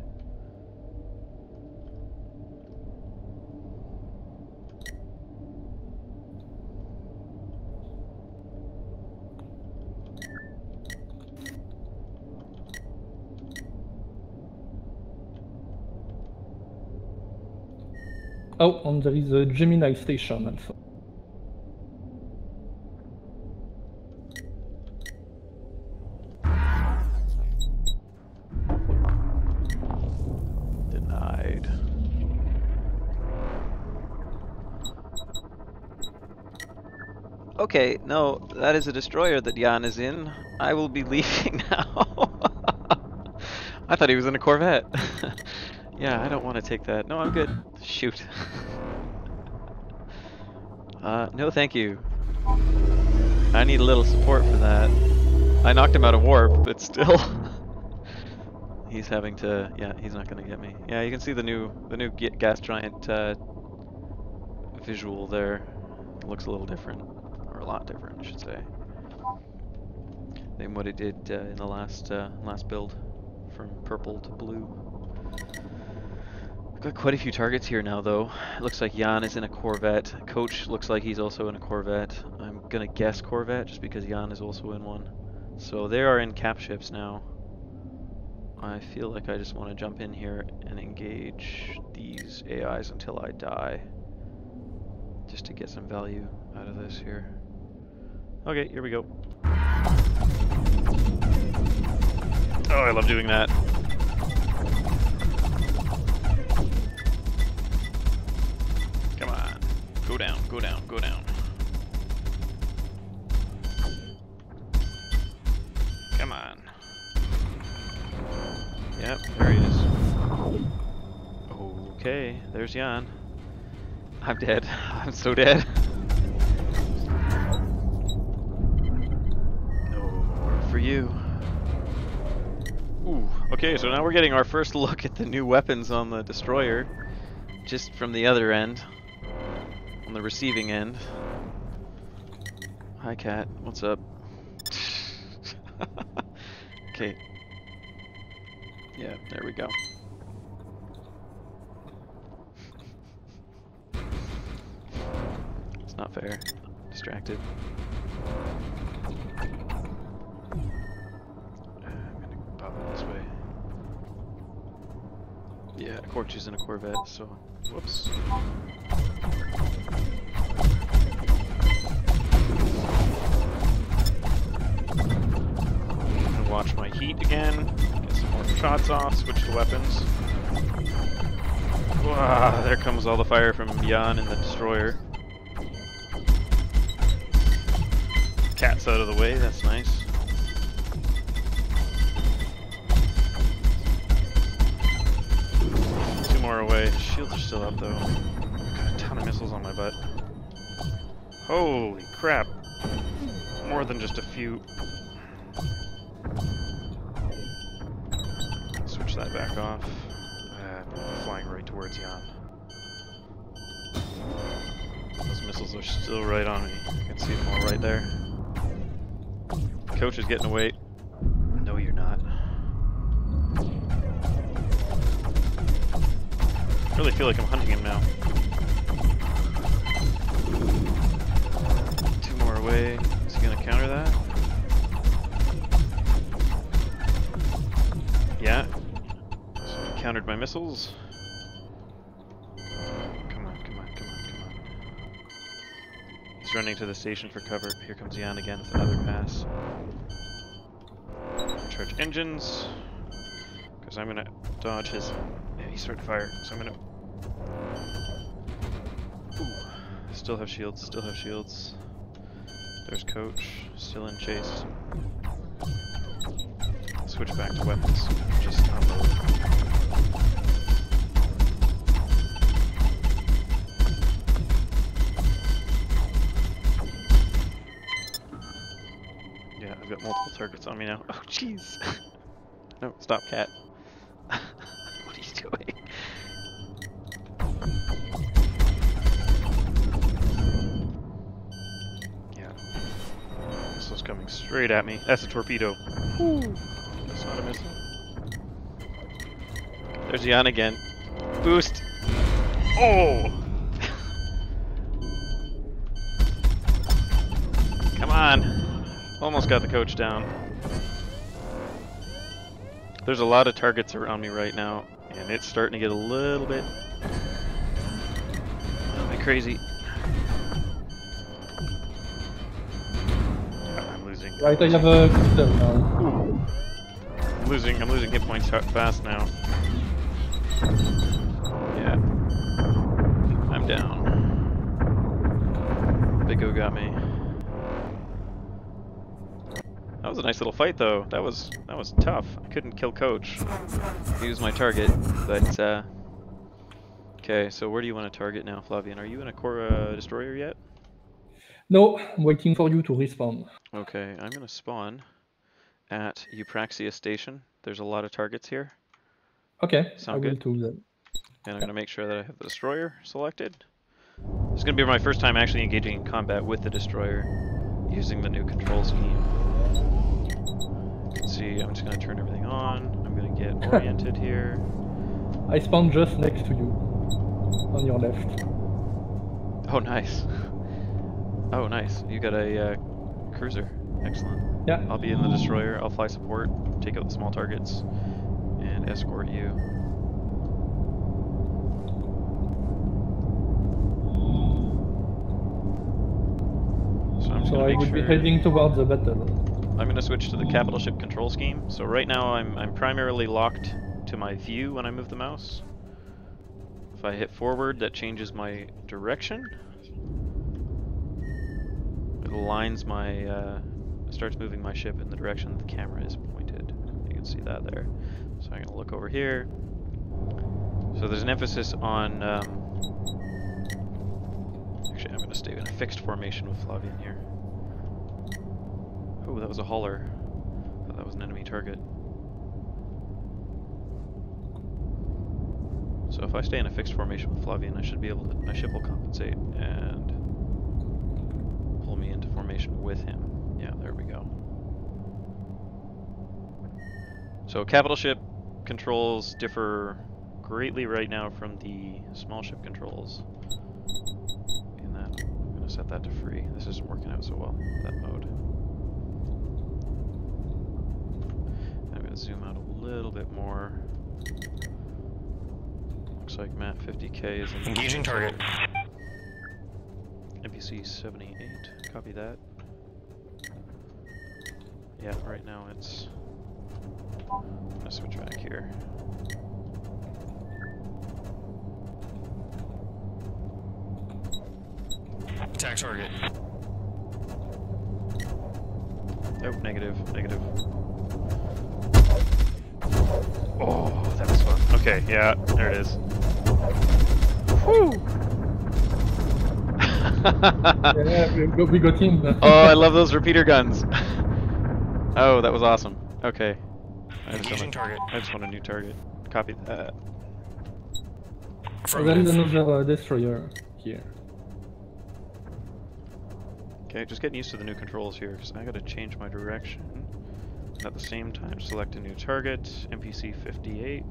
Oh, and there is a Gemini station also. Denied. Okay, no, that is a destroyer that Jan is in. I will be leaving now. I thought he was in a Corvette. Yeah, I don't want to take that. No, I'm good. Shoot. No thank you. I need a little support for that. I knocked him out of warp, but still. He's having to, yeah, he's not going to get me. Yeah, you can see the new gas giant visual there. It looks a little different, or a lot different, I should say, than what it did in the last build, from purple to blue. I've got quite a few targets here now, though. It looks like Jan is in a Corvette. Coach looks like he's also in a Corvette. I'm gonna guess Corvette just because Jan is also in one. So they are in cap ships now. I feel like I just want to jump in here and engage these AIs until I die, just to get some value out of this here. Okay, here we go. Oh, I love doing that. Come on. Go down, go down, go down. Come on. Yep, there he is. Okay, there's Jan. I'm dead. I'm so dead. No more for you. Ooh, okay, so now we're getting our first look at the new weapons on the destroyer, just from the other end, on the receiving end. Hi, Cat. What's up? Okay. Yeah, there we go. It's not fair. Distracted. I'm gonna pop it this way. Yeah, Corch is in a Corvette, so whoops. I'm gonna watch my heat again. Get some more shots off. Switch to weapons. Wow, there comes all the fire from Jan and the destroyer. Cat's out of the way, that's nice. Two more away. Shields are still up though. Got a ton of missiles on my butt. Holy crap. More than just a few. Switch that back off. I'm flying right towards Jan. Those missiles are still right on me. You can see them all right there. Coach is getting away. No, you're not. I really feel like I'm hunting him now. Two more away. Is he gonna counter that? Yeah. So he countered my missiles. Come on, come on, come on, come on. He's running to the station for cover. Here comes Jan again with another pass. Charge engines, because I'm gonna dodge his. Yeah, he started to fire, so I'm gonna. Ooh, still have shields. Still have shields. There's Coach, still in chase. Switch back to weapons. Just unload. Yeah, I've got multiple targets on me now. Oh, jeez. No, stop, cat. What are you doing? Yeah. Missile's coming straight at me. That's a torpedo. Whew. That's not a missile. There's Jan again. Boost! Oh! Come on! Almost got the Coach down. There's a lot of targets around me right now, and it's starting to get a little bit crazy. I'm losing. Right, I have a crystal now. Ooh. I'm losing hit points fast now. Yeah. I'm down. Big O got me. That was a nice little fight, though. That was tough. I couldn't kill Coach. He was my target, but okay. So where do you want to target now, Flavian? Are you in a destroyer yet? No, I'm waiting for you to respawn. Okay, I'm gonna spawn at Eupraxia Station. There's a lot of targets here. Okay, Sound I will good? do that. And I'm gonna make sure that I have the destroyer selected. It's gonna be my first time actually engaging in combat with the destroyer, using the new control scheme. You can see I'm just gonna turn everything on. I'm gonna get oriented here. I spawned just next to you, on your left. Oh, nice. Oh, nice. You got a cruiser. Excellent. Yeah. I'll be in the destroyer. I'll fly support, take out the small targets, and escort you. So I would be heading towards the battle. I'm going to switch to the capital ship control scheme. So right now I'm primarily locked to my view when I move the mouse. If I hit forward, that changes my direction. It aligns my, starts moving my ship in the direction that the camera is pointed. You can see that there. So I'm going to look over here. So there's an emphasis on, actually I'm going to stay in a fixed formation with Flavian here. Oh, that was a hauler. I thought that was an enemy target. So if I stay in a fixed formation with Flavian, I should be able to, my ship will compensate and pull me into formation with him. Yeah, there we go. So capital ship controls differ greatly right now from the small ship controls. In that, I'm going to set that to free. This isn't working out so well, that mode. I'm going to zoom out a little bit more. Looks like map 50K is in Engaging target. NPC 78. Copy that. Yeah, right now it's. I'm gonna switch back here. Attack target. Oh, negative. Oh, that was fun. Okay, yeah, there it is. Whew! Yeah, we got him. Oh, I love those repeater guns. Oh, that was awesome. Okay. I just want a new target. Copy that. There is another destroyer here. Okay, just getting used to the new controls here, because I gotta change my direction. At the same time, select a new target, NPC 58.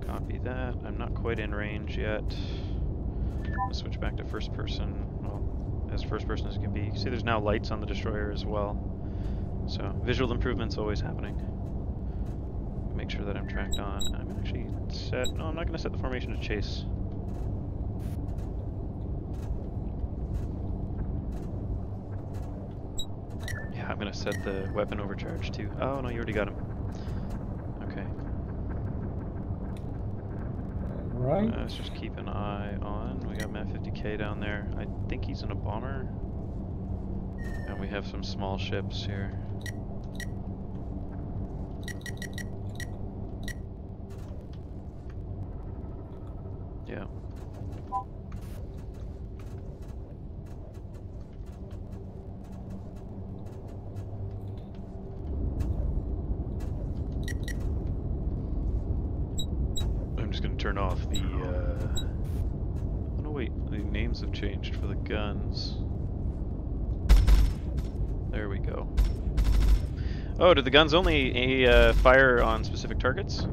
Copy that. I'm not quite in range yet. I'll switch back to first person. Well, as first person as it can be. See, there's now lights on the destroyer as well. So, visual improvement's always happening. Make sure that I'm tracked on. I'm actually set. No, I'm not going to set the formation to chase. gonna set the weapon overcharge too. Oh no, you already got him. Okay. Right. Let's just keep an eye on. We got Matt 50K down there. I think he's in a bomber. And we have some small ships here. Yeah. I'm just gonna turn off the, oh no wait, the names have changed for the guns. There we go. Oh, do the guns only fire on specific targets?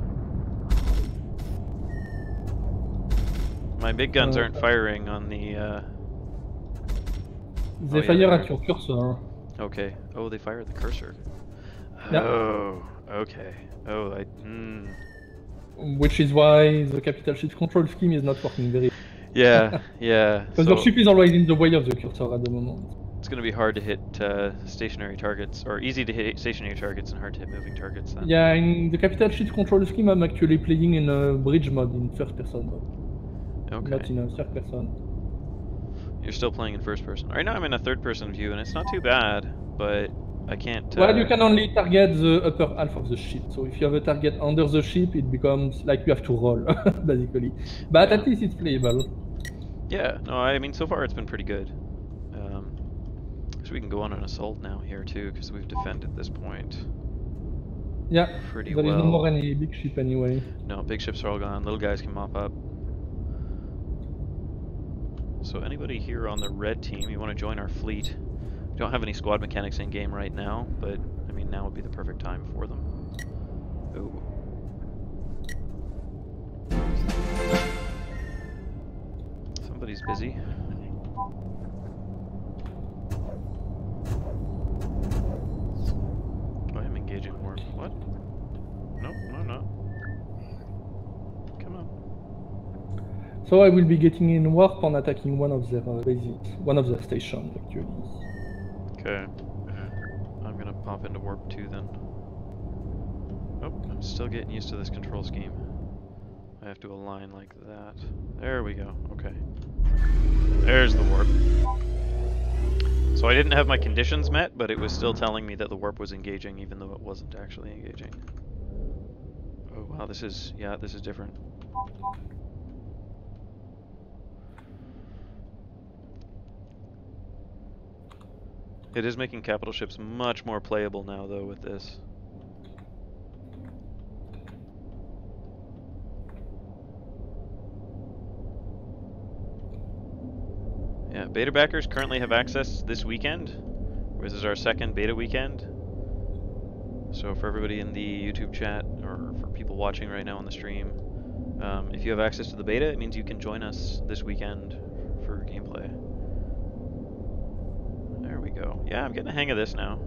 My big guns aren't firing on the, They fire at your cursor. Okay. Oh, they fire at the cursor. Yeah. Oh, okay. Oh, Which is why the capital ship control scheme is not working very well. Yeah, yeah. Because your ship is always in the way of the cursor at the moment. It's going to be hard to hit stationary targets, or easy to hit stationary targets and hard to hit moving targets then. Yeah, in the capital ship control scheme, I'm actually playing in a bridge mode, in first person mode. Okay. Not in a third person. You're still playing in first person. Right now I'm in a third person view and it's not too bad, but I can't... Well, you can only target the upper half of the ship. So if you have a target under the ship, it becomes like you have to roll, basically. But Yeah. at least it's playable. Yeah, no, I mean, so far it's been pretty good. So we can go on an assault now here too, because we've defended this point. Yeah, Pretty there is no well. more any big ship anyway. No, big ships are all gone. Little guys can mop up. So anybody here on the red team, you want to join our fleet? We don't have any squad mechanics in game right now, but I mean now would be the perfect time for them. Ooh. Somebody's busy. I am engaging more. What? No, no, no. Come on. So I will be getting in warp on attacking one of their bases, one of their stations actually. Okay. I'm gonna pop into warp 2 then. Oh, I'm still getting used to this control scheme. I have to align like that. There we go. Okay. There's the warp. So I didn't have my conditions met, but it was still telling me that the warp was engaging, even though it wasn't actually engaging. Oh wow, this is different. It is making capital ships much more playable now, though, with this. Yeah, beta backers currently have access this weekend. This is our second beta weekend. So for everybody in the YouTube chat, or for people watching right now on the stream, if you have access to the beta, it means you can join us this weekend for gameplay. There we go. Yeah, I'm getting the hang of this now.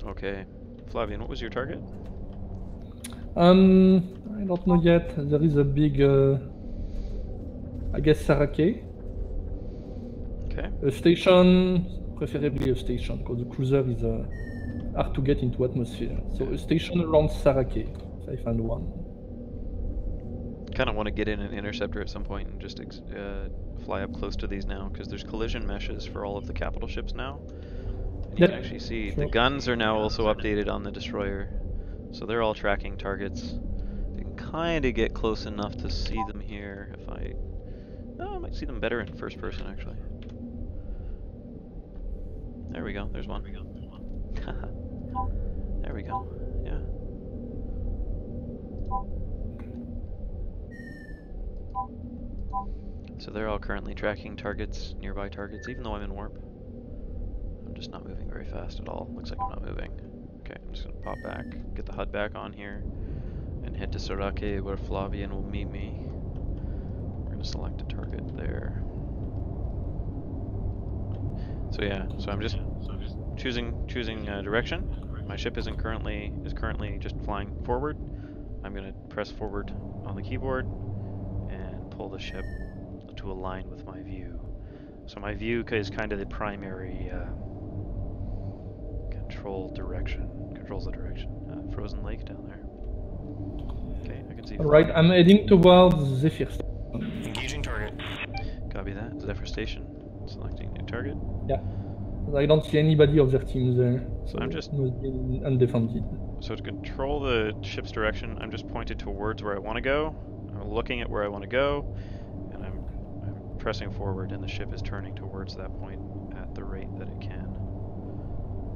Okay. Flavian, what was your target? I don't know yet. There is a big, I guess, Sarake. Okay. A station, preferably a station, because the cruiser is hard to get into atmosphere. So a station around Sarake, if I find one. Kind of want to get in an interceptor at some point and just fly up close to these now, because there's collision meshes for all of the capital ships now. And you can actually see the guns are now also updated on the destroyer, so they're all tracking targets. You can kind of get close enough to see them here. If I might see them better in first person actually. There we go. There's one. There we go. Yeah. So they're all currently tracking targets, nearby targets, even though I'm in warp. I'm just not moving very fast at all. Looks like I'm not moving. Okay, I'm just gonna pop back, get the HUD back on here, and head to Sarake where Flavian will meet me. We're gonna select a target there. So yeah, so I'm just choosing direction. My ship is currently just flying forward. I'm gonna press forward on the keyboard and pull the ship to align with my view. So my view is kind of the primary controls the direction. Frozen lake down there. Okay, I can see. Alright, I'm heading towards Zephyr. Engaging target. Copy that. Zephyr Station. Selecting new target. Yeah. I don't see anybody of their team there. So I'm just must be undefended. So to control the ship's direction, I'm just pointed towards where I want to go. I'm looking at where I want to go, and I'm pressing forward, and the ship is turning towards that point at the rate that it can.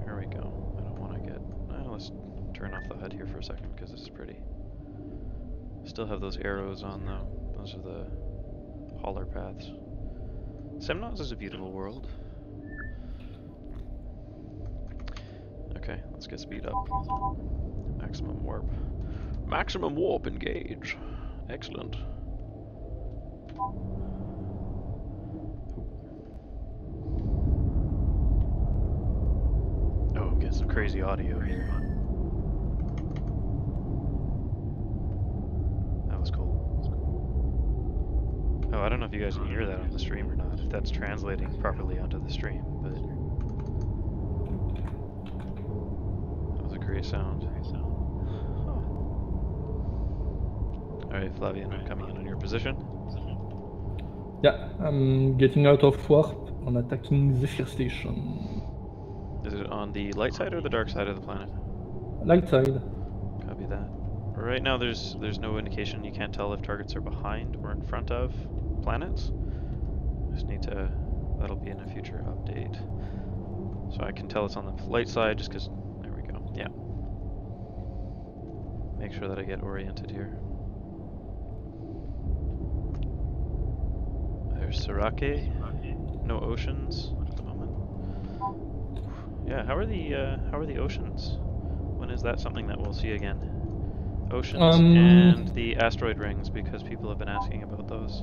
There we go. I don't want to get... let's turn off the HUD here for a second, because this is pretty. Still have those arrows on, though. Those are the hauler paths. Semnoz is a beautiful world. Okay, let's get speed up. Maximum warp. Maximum warp engage. Excellent. Oh, I'm getting some crazy audio here. That was cool. Oh, I don't know if you guys can hear that on the stream or not, if that's translating properly onto the stream, but... great sound. Alright, Flavian, I'm coming in on your position. Yeah, I'm getting out of warp and attacking Zephyr Station. Is it on the light side or the dark side of the planet? Light side. Copy that. Right now there's no indication. You can't tell if targets are behind or in front of planets. Just need to... that'll be in a future update. So I can tell it's on the light side just because... yeah. Make sure that I get oriented here. There's Sarake. No oceans at the moment. Yeah, how are the oceans? When is that something that we'll see again? Oceans and the asteroid rings, because people have been asking about those.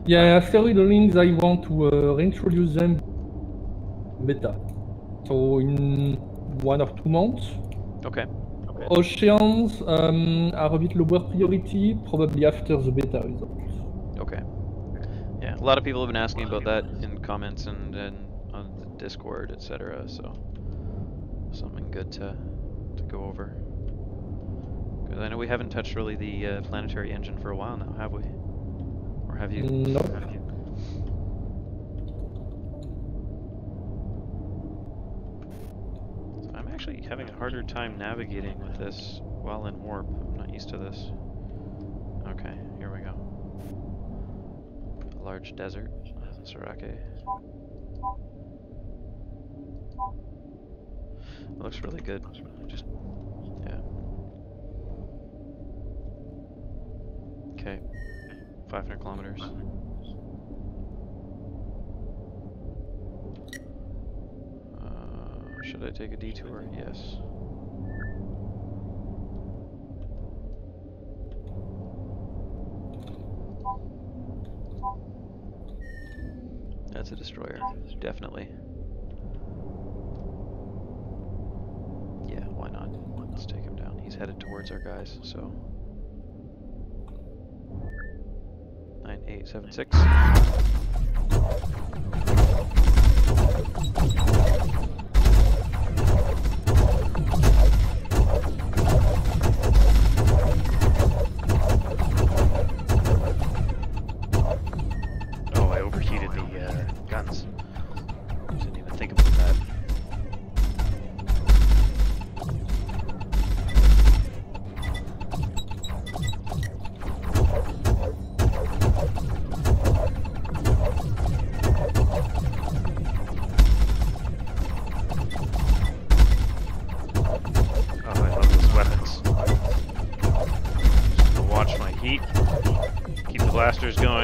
Yeah, asteroid rings, I want to reintroduce them beta. So in 1 or 2 months. Okay. Oceans are a bit lower priority, probably after the beta results. Okay. Yeah, a lot of people have been asking about that in comments and on the Discord, etc. So something good to go over. Because I know we haven't touched really the planetary engine for a while now, have we? Or have you? No. I'm actually having a harder time navigating with this while in warp. I'm not used to this. Okay, here we go. A large desert. Sarake. It looks really good. Just, yeah. Okay. 500 kilometers. Should I take a detour? Yes. That's a destroyer, definitely. Yeah, why not? Let's take him down. He's headed towards our guys, so... 9876.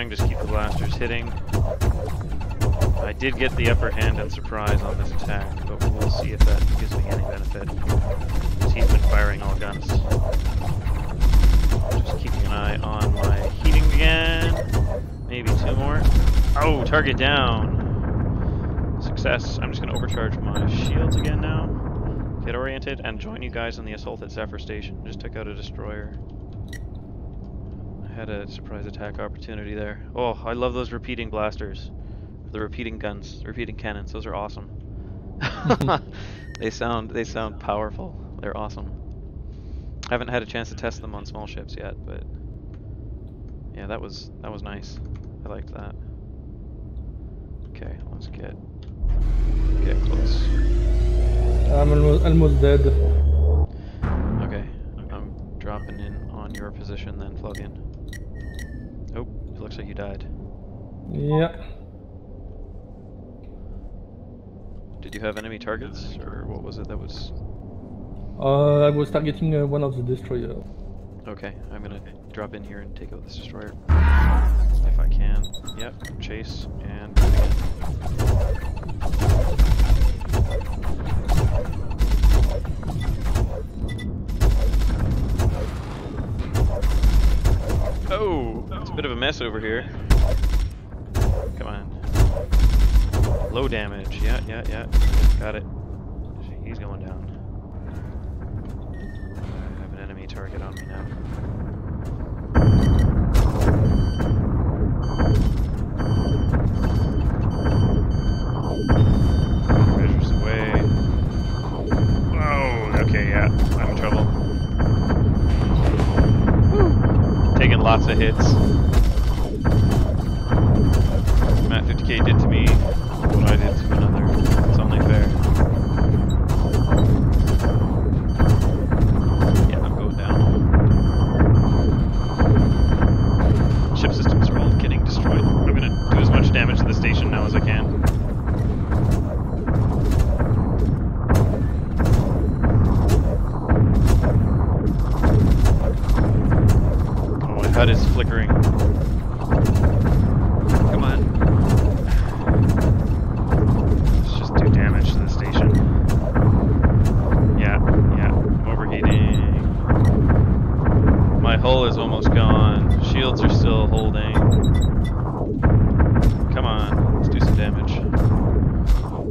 Just keep the blasters hitting. I did get the upper hand and surprise on this attack, but we'll see if that gives me any benefit. Because he's been firing all guns. Just keeping an eye on my heating again. Maybe 2 more. Oh, target down. Success. I'm just going to overcharge my shields again now. Get oriented and join you guys on the assault at Zephyr Station. Just took out a destroyer. Had a surprise attack opportunity there. Oh, I love those repeating blasters. The repeating guns, repeating cannons. Those are awesome. They sound powerful. They're awesome. Haven't had a chance to test them on small ships yet, but yeah, that was nice. I liked that. Okay, let's get close. I'm almost dead. Okay, I'm dropping in on your position then, Flavian. Oh, it looks like you died. Yeah. Did you have enemy targets, or what was it that was... I was targeting one of the destroyers. Okay, I'm gonna drop in here and take out this destroyer. If I can. Yep, chase, and... Oh! It's a bit of a mess over here. Come on. Low damage. Yeah. Got it. He's going down. I have an enemy target on me now. Measures away. Whoa! Okay, yeah. I'm in trouble. Woo. Taking lots of hits. Matt 50k did to me what I did to another. It's only fair. Yeah, I'm going down. Ship systems are all getting destroyed. I'm gonna do as much damage to the station now as I can. Oh, my HUD is flickering. Come on. Let's just do damage to the station. Yeah, I'm overheating. My hull is almost gone. Shields are still holding. Come on, let's do some damage.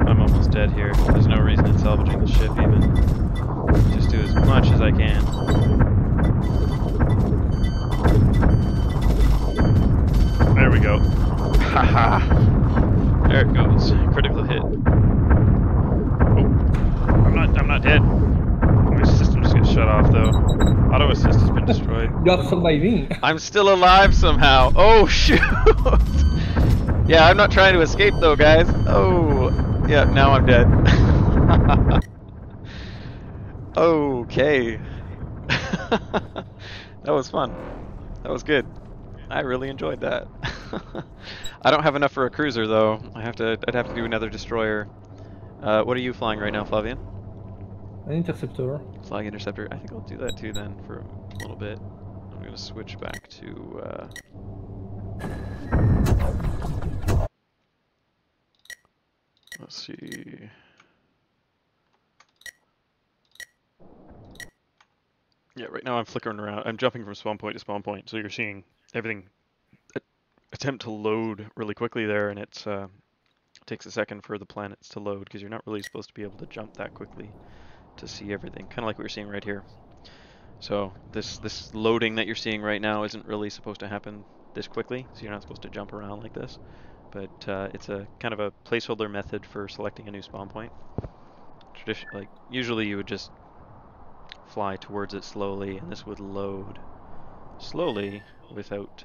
I'm almost dead here. There's no reason in salvaging the ship even. Just do as much as I can. There we go. Haha. There it goes. Critical hit. Oh, I'm not dead. My system just gets shut off though. Auto assist has been destroyed. You're surviving. I'm still alive somehow. Oh shoot! Yeah, I'm not trying to escape though, guys. Oh, yeah. Now I'm dead. Okay. That was fun. That was good. I really enjoyed that. I don't have enough for a cruiser though. I'd have to do another destroyer. What are you flying right now, Flavian? An interceptor. Flying interceptor. I think I'll do that too then for a little bit. I'm gonna switch back to let's see. Yeah, right now I'm flickering around. I'm jumping from spawn point to spawn point, so you're seeing everything attempt to load really quickly there, and it takes a second for the planets to load because you're not really supposed to be able to jump that quickly to see everything. Kind of like what you're seeing right here. So this loading that you're seeing right now isn't really supposed to happen this quickly, so you're not supposed to jump around like this. But it's a kind of a placeholder method for selecting a new spawn point. Like usually you would just fly towards it slowly, and this would load slowly without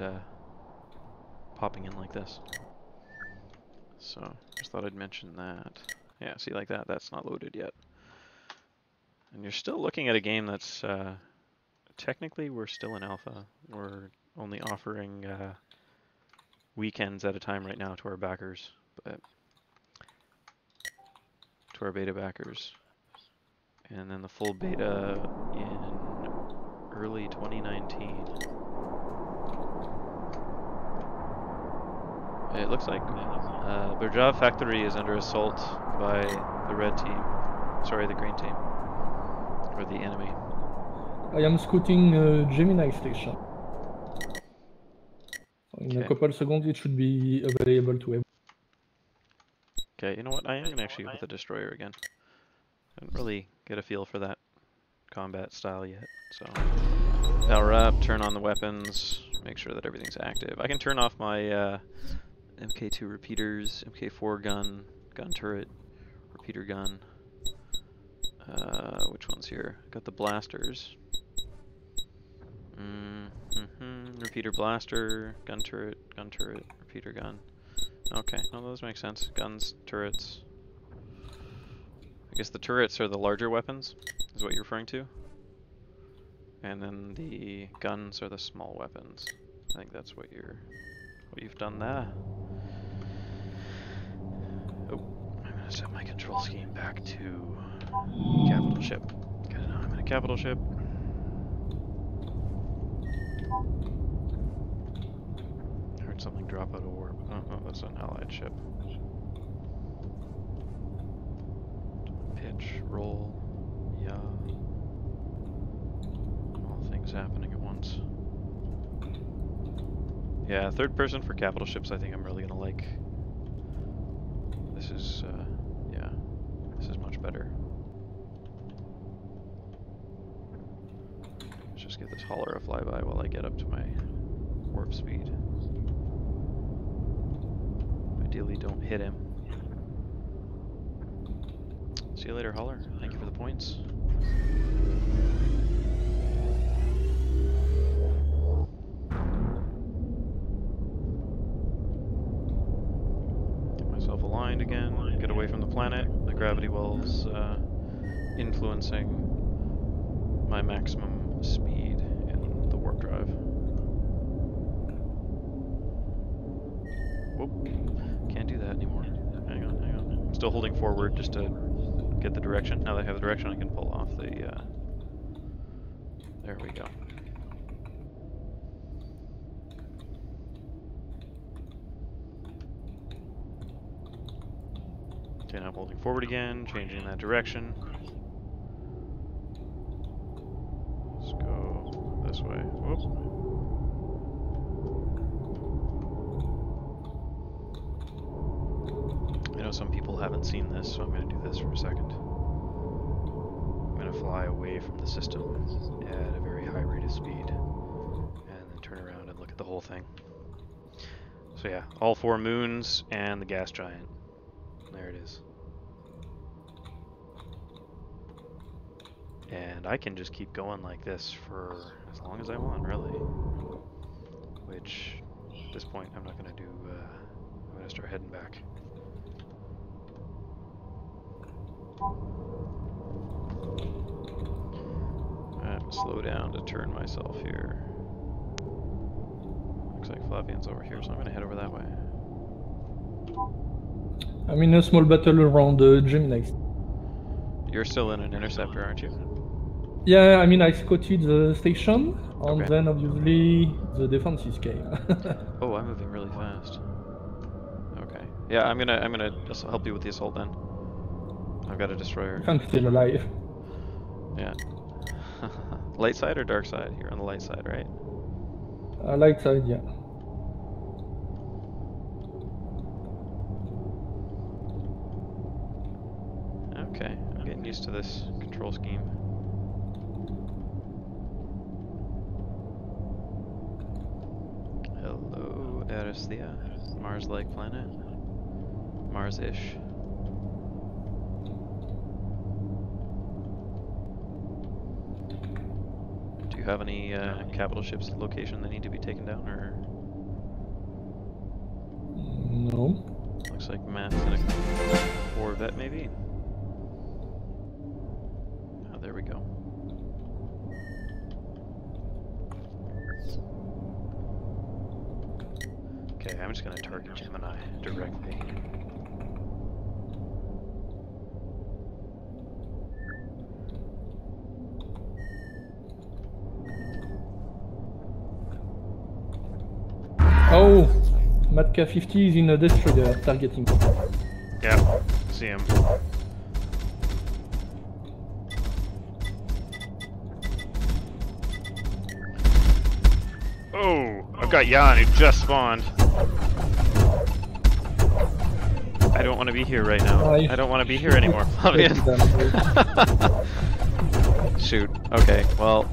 popping in like this. So just thought I'd mention that. Yeah, see like that? That's not loaded yet. And you're still looking at a game that's technically we're still in alpha. We're only offering weekends at a time right now to our backers, but to our beta backers. And then the full beta in early 2019. It looks like Burjav Factory is under assault by the red team. Sorry, the green team. Or the enemy. I am scouting Gemini station. In a couple seconds it should be available to everyone. Okay, you know what? I am gonna actually go with the destroyer again. I didn't really get a feel for that combat style yet, so power up, turn on the weapons, make sure that everything's active. I can turn off my MK2 repeaters, MK4 gun, gun turret, repeater gun. Which one's here? Got the blasters. Repeater blaster, gun turret, repeater gun. Okay, no, those make sense. Guns, turrets. I guess the turrets are the larger weapons, is what you're referring to. And then the guns are the small weapons. I think that's what you've done there. Oh, I'm gonna set my control scheme back to capital ship. Okay, now I'm in a capital ship. I heard something drop out of warp. Oh, that's an allied ship. Pitch, roll, yeah. All things happening at once. Yeah, third person for capital ships I think I'm really gonna like. This is, yeah, this is much better. Let's just give this hauler a flyby while I get up to my warp speed. Ideally don't hit him. See you later, hauler. Thank you for the points. Get myself aligned again. Get away from the planet. The gravity well's influencing my maximum speed in the warp drive. Whoop. Can't do that anymore. Hang on, hang on. I'm still holding forward just to get the direction. Now that I have the direction, I can pull off the, there we go. Okay, now I'm holding forward again, changing that direction. Let's go this way. Whoop. I know some people haven't seen this, so I'm going to do this for a second. I'm going to fly away from the system at a very high rate of speed, and then turn around and look at the whole thing. So yeah, all 4 moons and the gas giant. There it is. And I can just keep going like this for as long as I want, really. Which, at this point, I'm not going to do, I'm going to start heading back. I'm slow down to turn myself here. Looks like Flavian's over here, so I'm gonna head over that way. I'm in a small battle around Gemini. You're still in an interceptor, aren't you? Yeah, I mean I scouted the station, and Okay. then obviously the defenses came. Oh, I'm moving really fast. Okay. Yeah, I'm gonna just help you with the assault then. I've got a destroyer. I'm still alive. Yeah. Light side or dark side? You're on the light side, right? Light side, yeah. Okay, I'm getting used to this control scheme. Hello, Aristhea. Mars-like planet. Mars-ish. Do you have any capital ships location that need to be taken down, or? No. Looks like Matt's in a Corvette, maybe? Oh, there we go. Okay, I'm just gonna target Gemini directly. Oh, Matka 50 is in a destroyer targeting. Yeah, see him. Oh, I've got Jan who just spawned. I don't want to be here right now. I I don't want to be here anymore, Flavian. Shoot. Okay, well.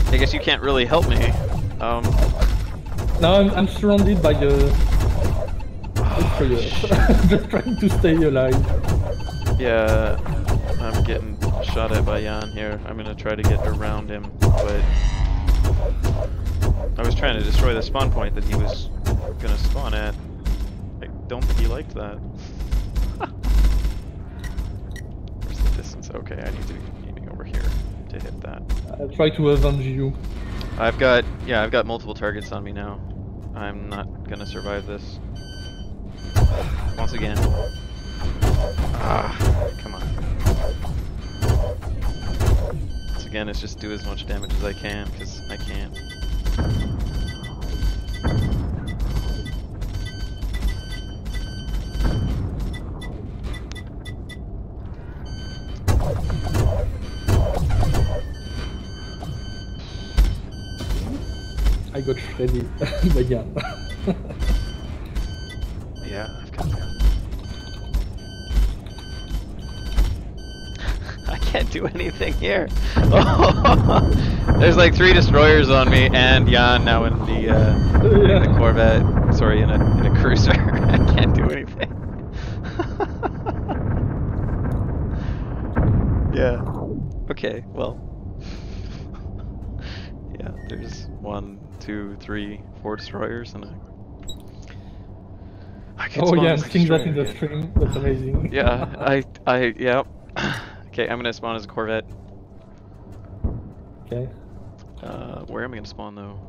I guess you can't really help me. Now I'm surrounded by destroyers. Just trying to stay alive. Yeah, I'm getting shot at by Jan here. I'm gonna try to get around him, but I was trying to destroy the spawn point that he was gonna spawn at. I don't think he liked that. Where's the distance? Okay, I need to be aiming over here to hit that. I'll try to avenge you. I've got multiple targets on me now. I'm not gonna survive this. Once again. Ah, come on. Once again, it's just do as much damage as I can, because I can't. I got shredded again. Yeah, I've got that. I can't do anything here. There's like 3 destroyers on me, and Jan now in the Corvette. Sorry, in a cruiser. I can't do anything. Yeah. Okay. Well. Yeah. There's 1, 2, 3, 4 destroyers, and I can spawn yeah, as I'm a seeing that in destroyer the again. stream. That's amazing. Yeah, yeah. Okay, I'm gonna spawn as a Corvette. Okay. Where am I gonna spawn though?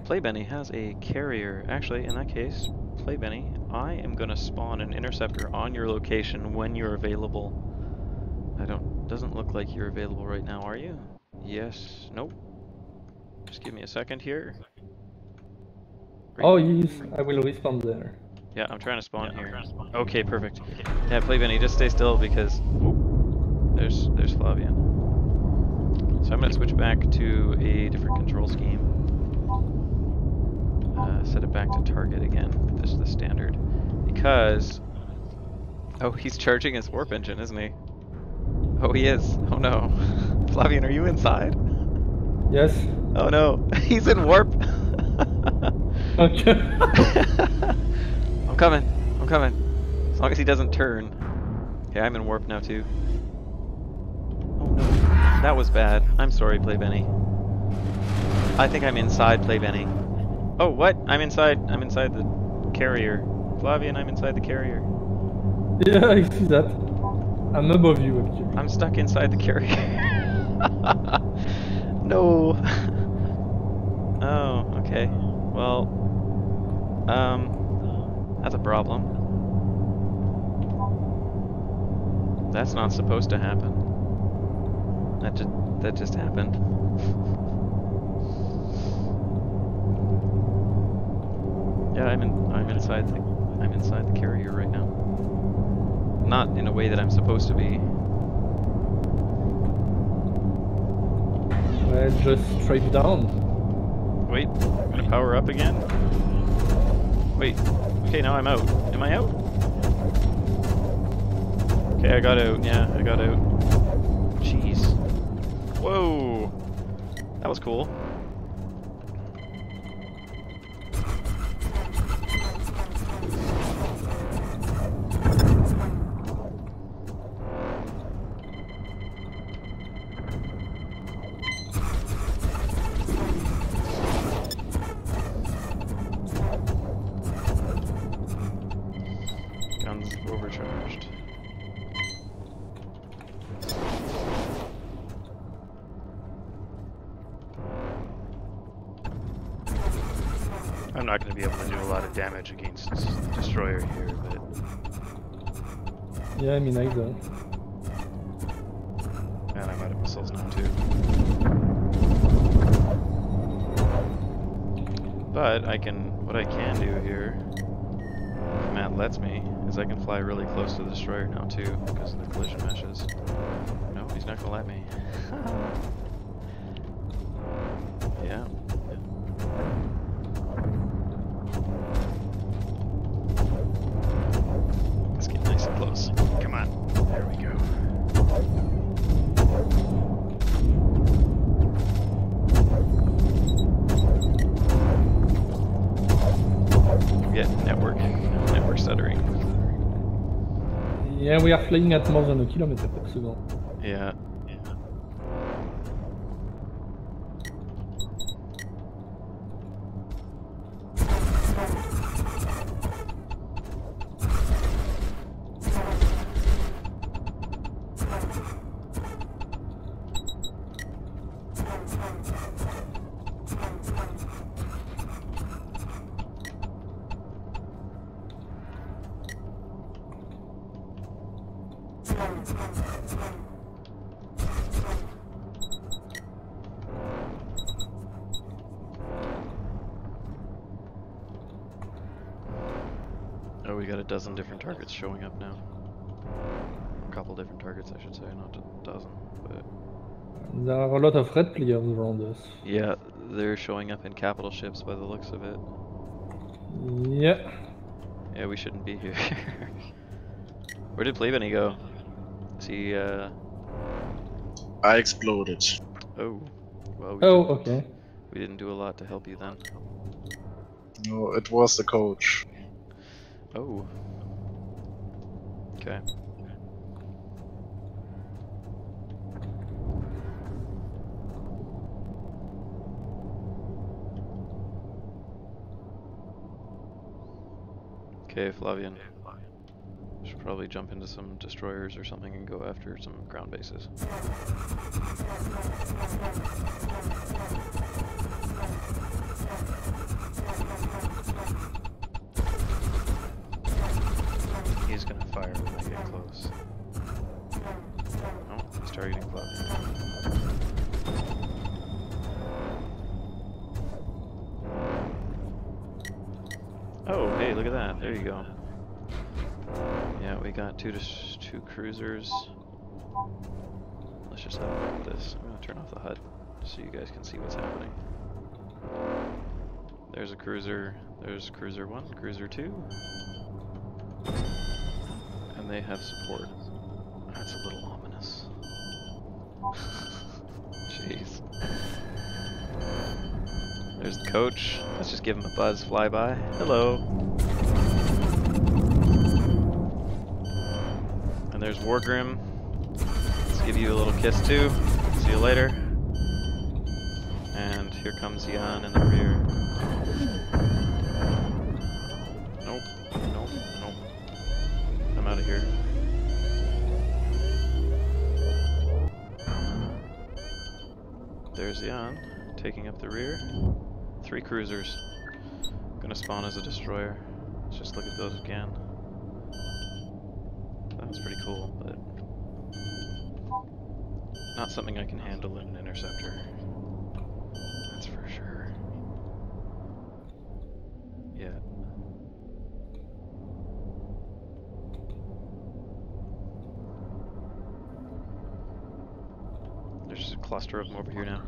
Playbenny has a carrier. Actually, in that case, Playbenny, I am gonna spawn an interceptor on your location when you're available. Doesn't look like you're available right now, are you? Yes. Nope. Just give me a second here. Oh yes, I will respawn there. Yeah, I'm trying to spawn here. Okay, perfect. Yeah, Playbenny, just stay still because there's Flavian. So I'm gonna switch back to a different control scheme. Set it back to target again. This is the standard. Because he's charging his warp engine, isn't he? Oh, he is. Oh no. Flavian, are you inside? Yes. Oh no, he's in warp. Okay. I'm coming. As long as he doesn't turn. Okay, I'm in warp now too. Oh no, that was bad. I'm sorry, Playbenny. I think I'm inside Playbenny. Oh, what? I'm inside the carrier. Flavian, I'm inside the carrier. Yeah, I see that. I'm above you, actually. I'm stuck inside the carrier. No. Oh, okay. Well, that's a problem. That's not supposed to happen. That just happened. Yeah, I'm inside the carrier right now. Not in a way that I'm supposed to be. Well, just straight down. Wait, I'm gonna power up again? Wait, okay, now I'm out. Am I out? Okay, I got out, yeah, I got out. Jeez. Whoa! That was cool. Guns overcharged. I'm not going to be able to do a lot of damage against the destroyer here, but Yeah, me neither. And I'm out of missiles now too. But what I can do here, if Matt lets me, is I can fly really close to the destroyer now too, because of the collision meshes. No, he's not gonna let me. Yeah. Let's get nice and close. Come on. There we go. Yeah, we are flying at more than a kilometer per second. Yeah. Oh, we got a dozen different targets showing up now. A couple different targets, I should say, not a dozen, but... There are a lot of red players around us. Yeah, they're showing up in capital ships by the looks of it. Yeah. Yeah, we shouldn't be here. Where did Playbunny go? Is he, I exploded. Oh. Well, Okay. We didn't do a lot to help you then. No, it was the coach. Oh. Okay. Okay, Flavian. Should probably jump into some destroyers or something and go after some ground bases. He's gonna fire when I get close. Oh, he's targeting Flavian. Oh, hey, look at that. There you go. Yeah, we got two cruisers. Let's just have a look at this. I'm gonna turn off the HUD so you guys can see what's happening. There's a cruiser. There's cruiser 1, cruiser 2. And they have support. That's a little ominous. Jeez. There's the coach. Let's just give him a buzz flyby. Hello. And there's Wargrim. Let's give you a little kiss too. See you later. And here comes Jan in the rear. Nope. Nope. Nope. I'm out of here. There's Jan, taking up the rear. 3 cruisers. Gonna spawn as a destroyer. Let's just look at those again. That was pretty cool, but not something I can handle in an interceptor. That's for sure. Yeah. There's just a cluster of them over here now.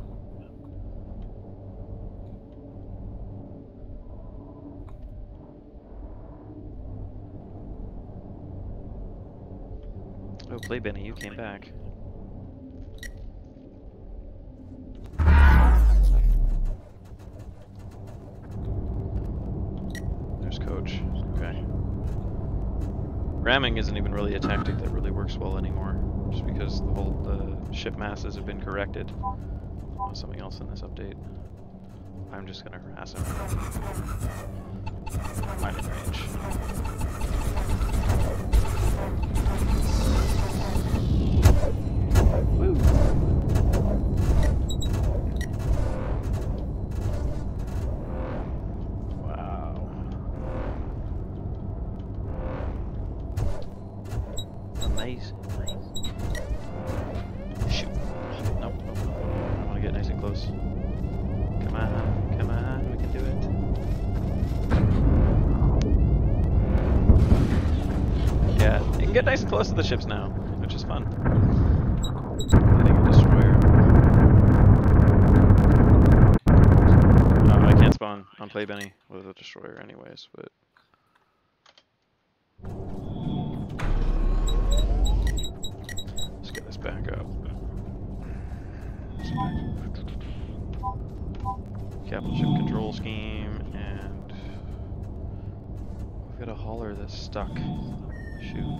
Oh, Playbenny, you came back. There's Coach. Okay. Ramming isn't even really a tactic that really works well anymore, just because the ship masses have been corrected. Oh, something else in this update. I'm just gonna harass him. I'm in range. Woo! Wow. Amazing. Shoot. Nope, nope. I want to get nice and close. Come on, come on, we can do it. Yeah, you can get nice and close to the ships now, which is fun. Getting a destroyer. I can't spawn on Playbenny with a destroyer anyways, but... Let's get this back up. Capital ship control scheme, and we've got a hauler that's stuck. Shoot.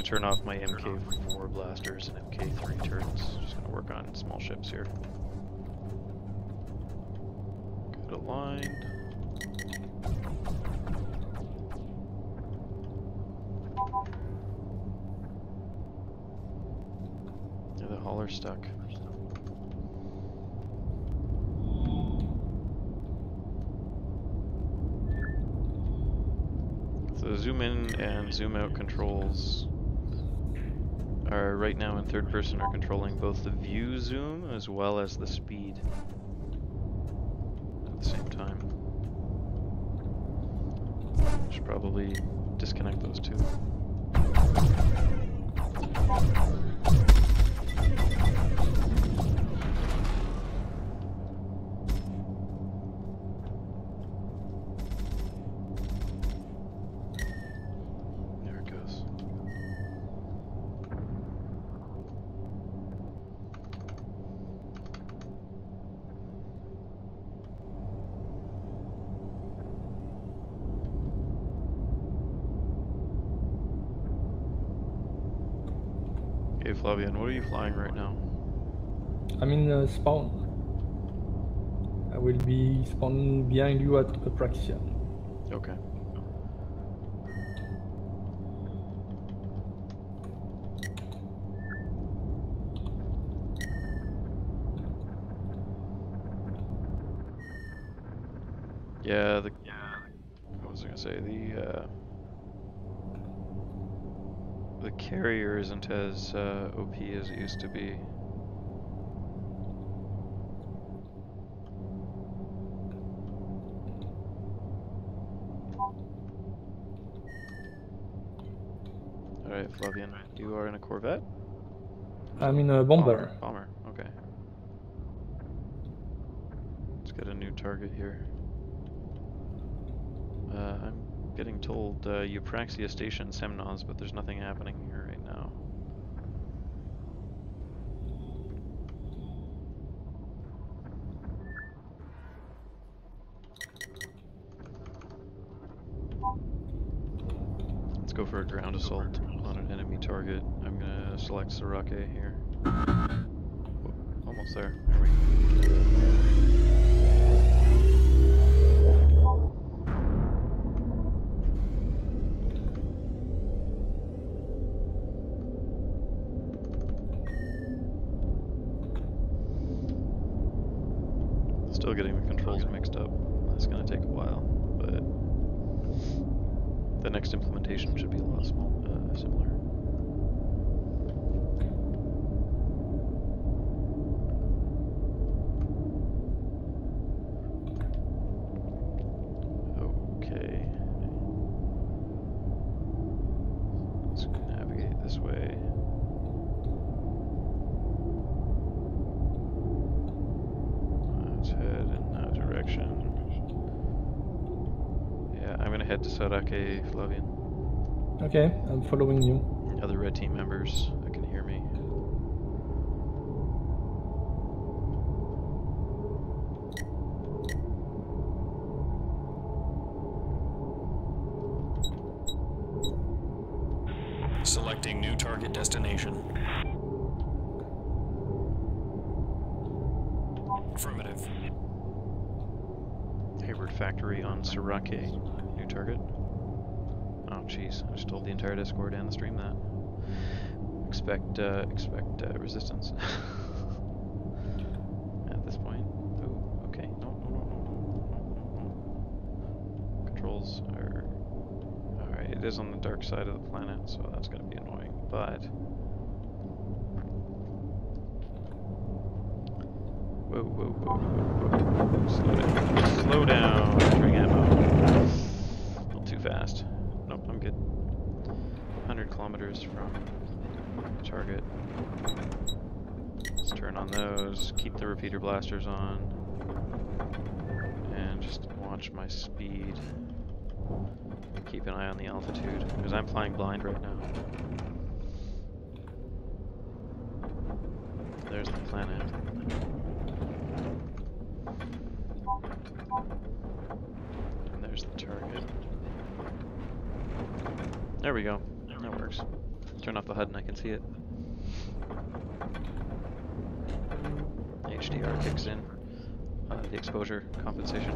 turn off my MK4 blasters and MK3 turrets. Just gonna work on small ships here. Good aligned. Yeah, the hauler's stuck. So the zoom in and zoom out controls are right now in third person are controlling both the view zoom as well as the speed at the same time. Should probably disconnect those two. There it goes. Okay, Flavian, what are you flying right now? I'm in spawn. I will be spawning behind you at Apraxia. Okay. Yeah, what was I gonna say? The carrier isn't as OP as it used to be. Alright, Flavian, you are in a Corvette? I'm in a bomber. Bomber, okay. Let's get a new target here. I'm getting told Eupraxia Station Semnos, but there's nothing happening here right now. Let's go for a ground assault on an enemy target. I'm gonna select Sarake here. Oh, almost there. There we go. Still getting the controls mixed up. That's gonna take a while, but the next implementation should be a lot similar. Okay. Let's navigate this way. Let's head in that direction. Yeah, I'm gonna head to Sarake, Flavian. Okay, I'm following you. Other red team members that can hear me. Selecting new target destination. Affirmative. Hayward Factory on Sarake. New target. Oh jeez, I just told the entire Discord and the stream that. Expect resistance. At this point. Oh, okay. No. Controls are... Alright, it is on the dark side of the planet, so that's gonna be annoying, but... Whoa. Slow down. Entering ammo. A little too fast. Nope, I'm good. 100 kilometers from the target. Let's turn on those, keep the repeater blasters on, and just watch my speed. Keep an eye on the altitude, because I'm flying blind right now. There's the planet. And there's the target. There we go. That works. Turn off the HUD and I can see it. HDR kicks in. The exposure compensation.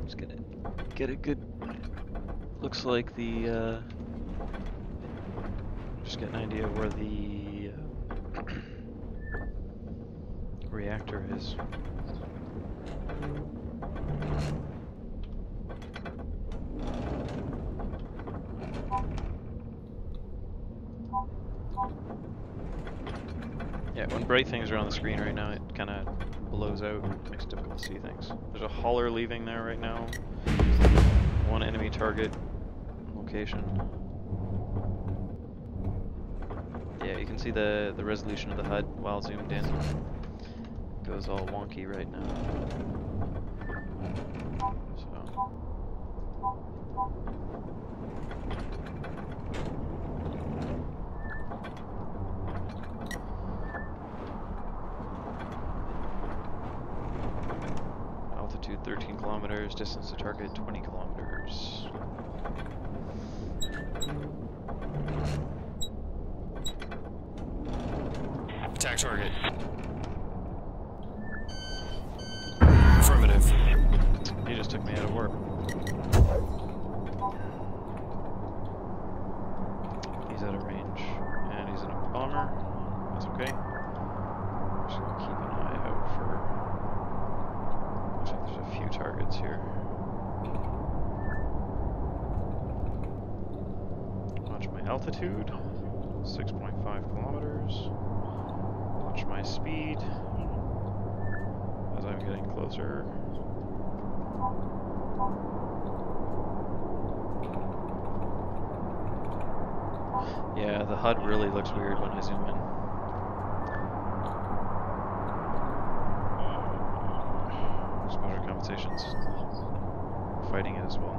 Just get it good. Looks like the just get an idea of where the reactor is. Yeah, when bright things are on the screen right now, it kind of blows out, makes it difficult to see things. There's a hauler leaving there right now. One enemy target location. Yeah, you can see the resolution of the HUD while zoomed in. It goes all wonky right now. So. Altitude 13 kilometers, distance to target 20 kilometers. Attack target. Affirmative. He just took me out of work. He's out of range. And he's in a bomber. That's okay. Just gonna keep an eye out for... Looks like there's a few targets here. Watch my altitude. 6.5 kilometers. Watch my speed as I'm getting closer. Yeah, the HUD really looks weird when I zoom in. Exposure compensations. Fighting it as well.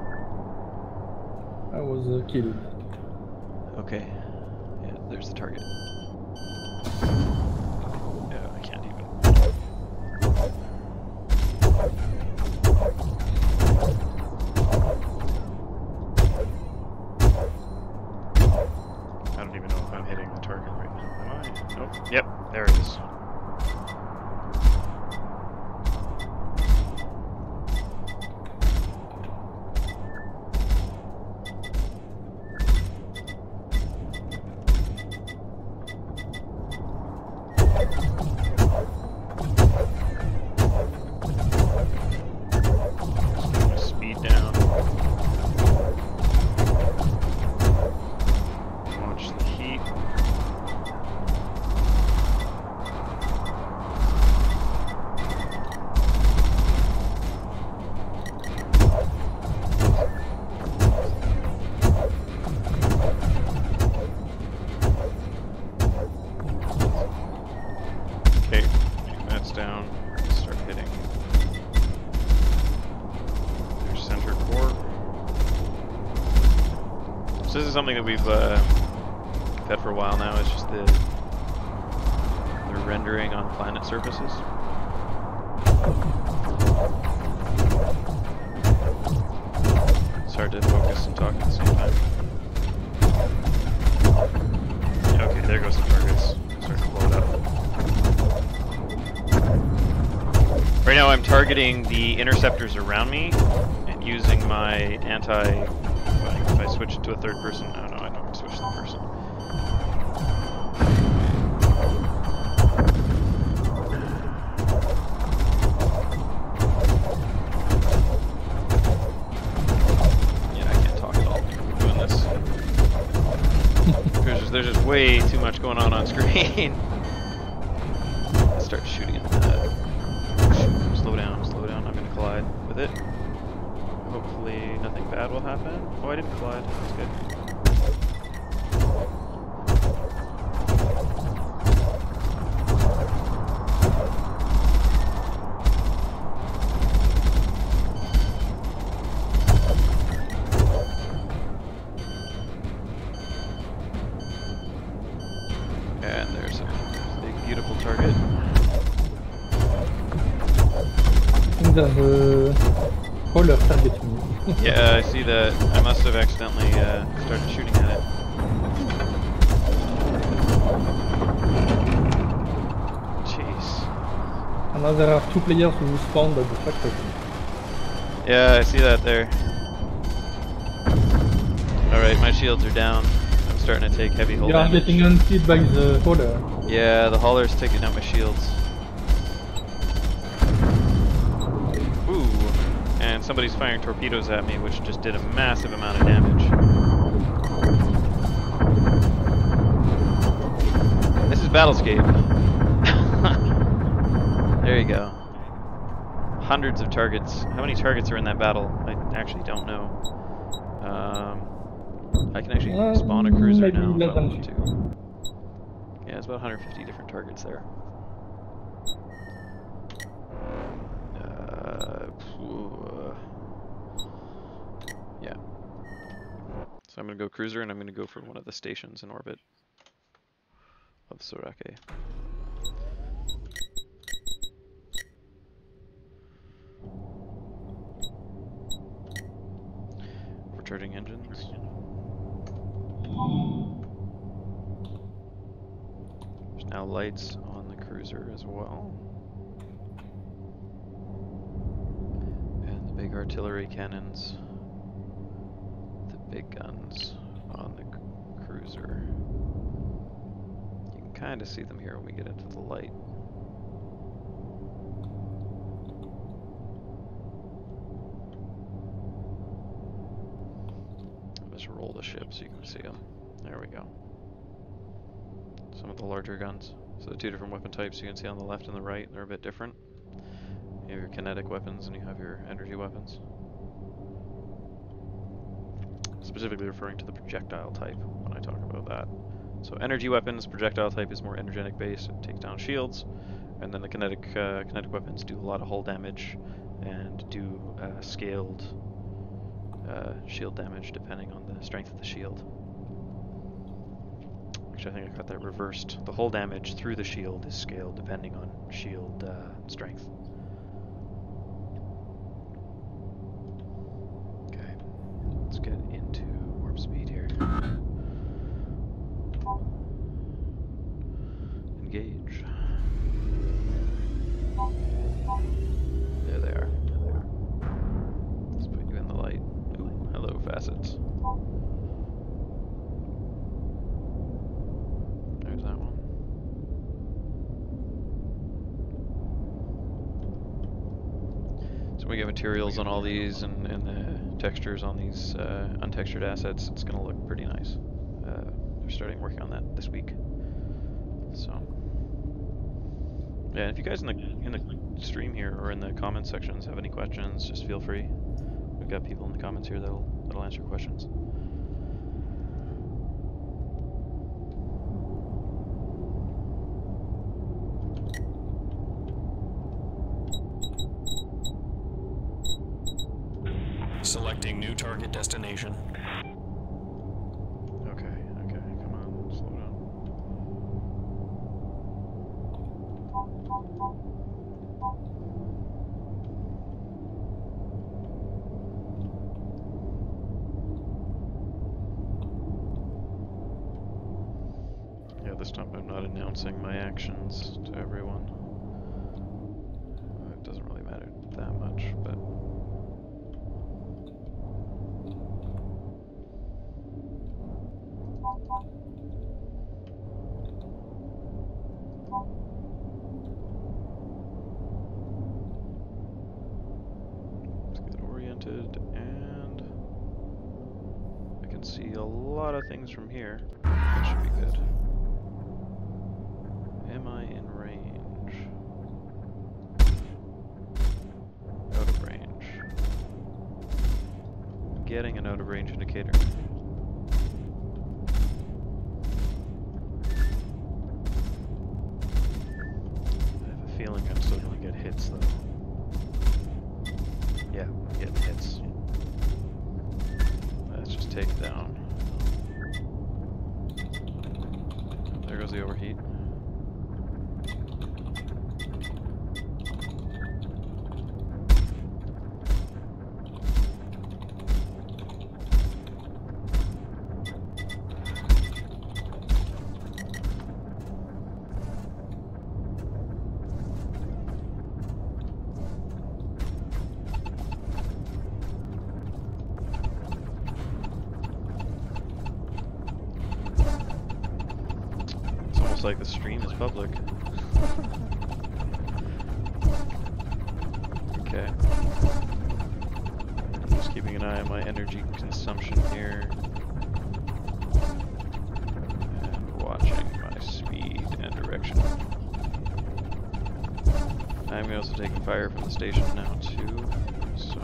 I was killed. Okay. Yeah, there's the target. Yeah, I can't even. I don't even know if I'm hitting the target right now. Am I? Nope. Yep, there it is. Down, start hitting. There's center core. So this is something that we've had for a while now. It's just the rendering on planet surfaces. It's hard to focus and talk at the same time. Okay, there goes the targets. Starting to blow it up. Right now I'm targeting the interceptors around me and using my anti... If I switch it to a third person... Oh no, I don't switch to the person. Yeah, I can't talk at all doing this. There's just way too much going on screen. Let's start shooting at that. Slow down, I'm gonna collide with it. Hopefully nothing bad will happen. Oh, I didn't collide, that's good. And there's a big beautiful target. think there's a hauler targeting you. Yeah, I see that. I must have accidentally started shooting at it. Jeez. And now there are 2 players who spawned at the factory. Yeah, I see that there. Alright, my shields are down. I'm starting to take heavy hull You are damage. getting unseated by the hauler. Yeah, the hauler's taking out my shields. Ooh, and somebody's firing torpedoes at me, which just did a massive amount of damage. This is Battlescape. There you go. Hundreds of targets. How many targets are in that battle? I actually don't know. I can actually spawn a cruiser maybe now if I less than want to. Yeah, it's about 150 different targets there. Yeah. So I'm going to go cruiser and I'm going to go for one of the stations in orbit of Sorake. Recharging engines. There's now lights on the cruiser as well. And the big artillery cannons. The big guns on the cruiser. You can kind of see them here when we get into the light. Let's roll the ship so you can see them. There we go. Some of the larger guns. So the 2 different weapon types you can see on the left and the right, they're a bit different. You have your kinetic weapons and you have your energy weapons. Specifically referring to the projectile type when I talk about that. So energy weapons, projectile type is more energetic based, it takes down shields. And then the kinetic weapons do a lot of hull damage and do scaled shield damage depending on the strength of the shield. Actually, I think I got that reversed. The hull damage through the shield is scaled depending on shield strength. Okay, let's get into warp speed here. Engage. There they are. There they are. Let's put you in the light. Ooh, hello, facets. There's that one. So we get materials on all these and the textures on these untextured assets. It's going to look pretty nice. They're starting working on that this week. So yeah, if you guys in the stream here or in the comments sections have any questions, just feel free. We've got people in the comments here that'll answer questions. Selecting new target destination. Okay, come on, slow down. Yeah, this time I'm not announcing my actions to everyone. It doesn't really matter that much, but let's get oriented, and I can see a lot of things from here. That should be good. Am I in range? Out of range. Getting an out of range indicator. I have a feeling I'm still going to get hits though. Yeah, I'm getting hits. Let's just take it down. There goes the overheat. looks like the stream is public. Okay. Just keeping an eye on my energy consumption here. And watching my speed and direction. I'm also taking fire from the station now too, so...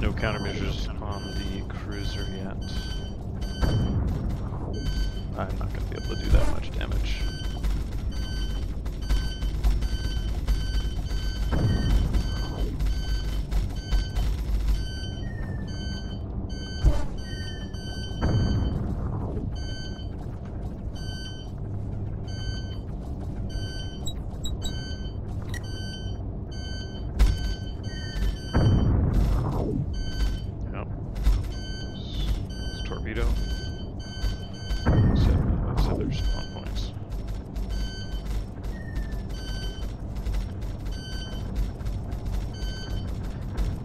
No countermeasures on the cruiser yet. I'm not going to be able to do that much damage. Torpedo. Said there's spawn points.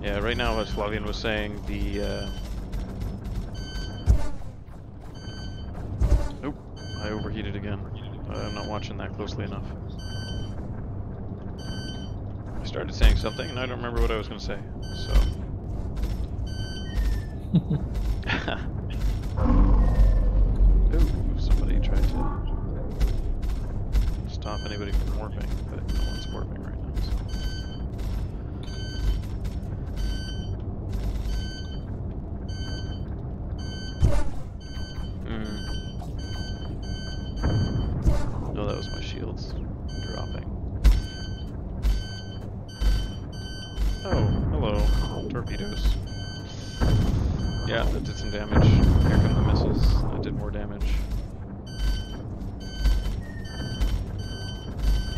Yeah, right now, as Flavian was saying, the Nope, I overheated again. I'm not watching that closely enough. I started saying something, and I don't remember what I was going to say. So. Ooh, somebody tried to stop anybody from warping, but no one's warping right now, so. No, that was my shields dropping. Oh, hello, torpedoes. Yeah, that did some damage. Here come the missiles. That did more damage.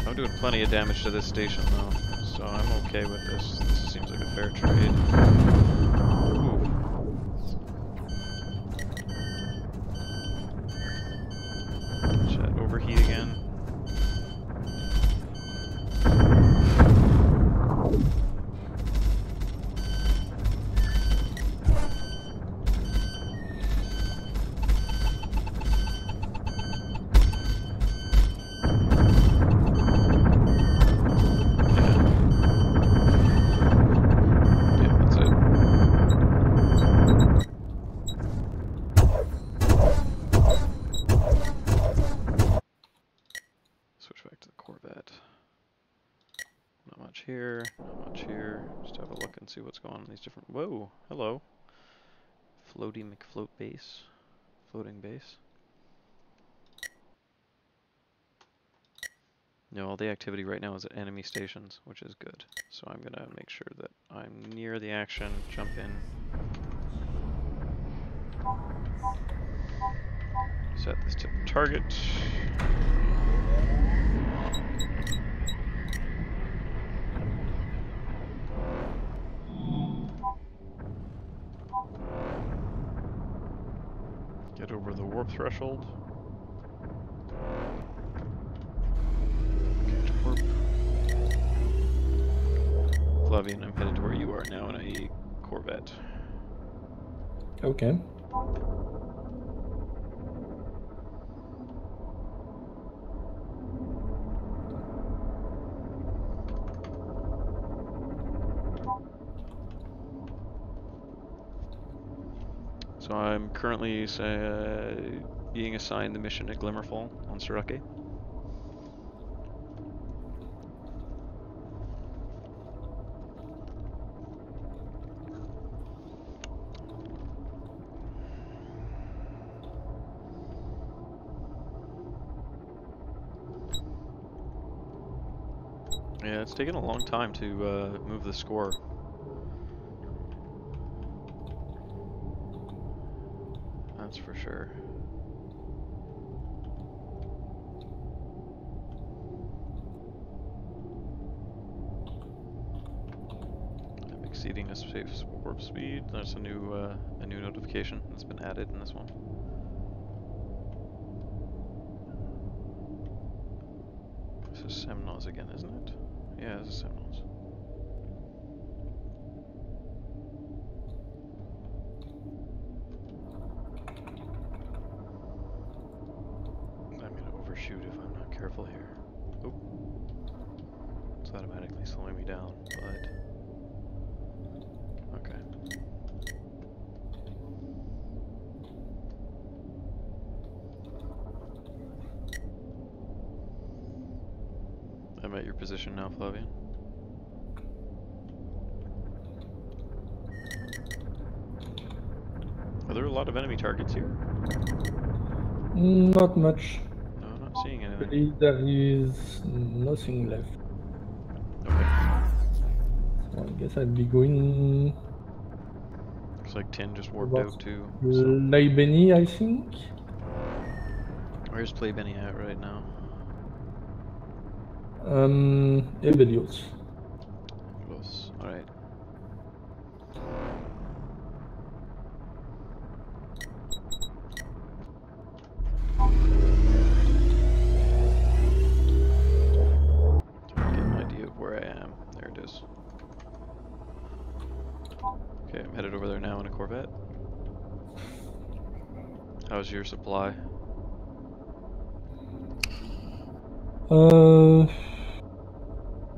I'm doing plenty of damage to this station though, so I'm okay with this. This seems like a fair trade. Ooh. Should I overheat again? Corvette. Not much here, not much here. Just have a look and see what's going on in these different... Whoa, hello. Floaty McFloat base. Floating base. No, all the activity right now is at enemy stations, which is good. So I'm gonna make sure that I'm near the action, jump in. Set this to target. Get over the warp threshold. Get to warp. Flavian, I'm headed to where you are now in a Corvette. Okay. So I'm currently being assigned the mission at Glimmerfall on Sarake. Yeah, it's taken a long time to move the score. That's for sure. exceeding a safe warp speed. That's a new notification that's been added in this one. This is Semnoz again, isn't it? Yeah, this is Semnoz. I'm gonna overshoot if I'm not careful here. Oh, it's automatically slowing me down, but okay. I'm at your position now, Flavian. Are there a lot of enemy targets here? Not much. No, I'm not seeing anything. Really, there is nothing left. Okay. So I guess I'd be going Looks like Tin just warped towards out too. So. Leibeni, I think. Where's Play Benny at right now? Ebelios. Close. Alright. Trying to get an idea of where I am. There it is. Okay, I'm headed over there now in a Corvette. How's your supply?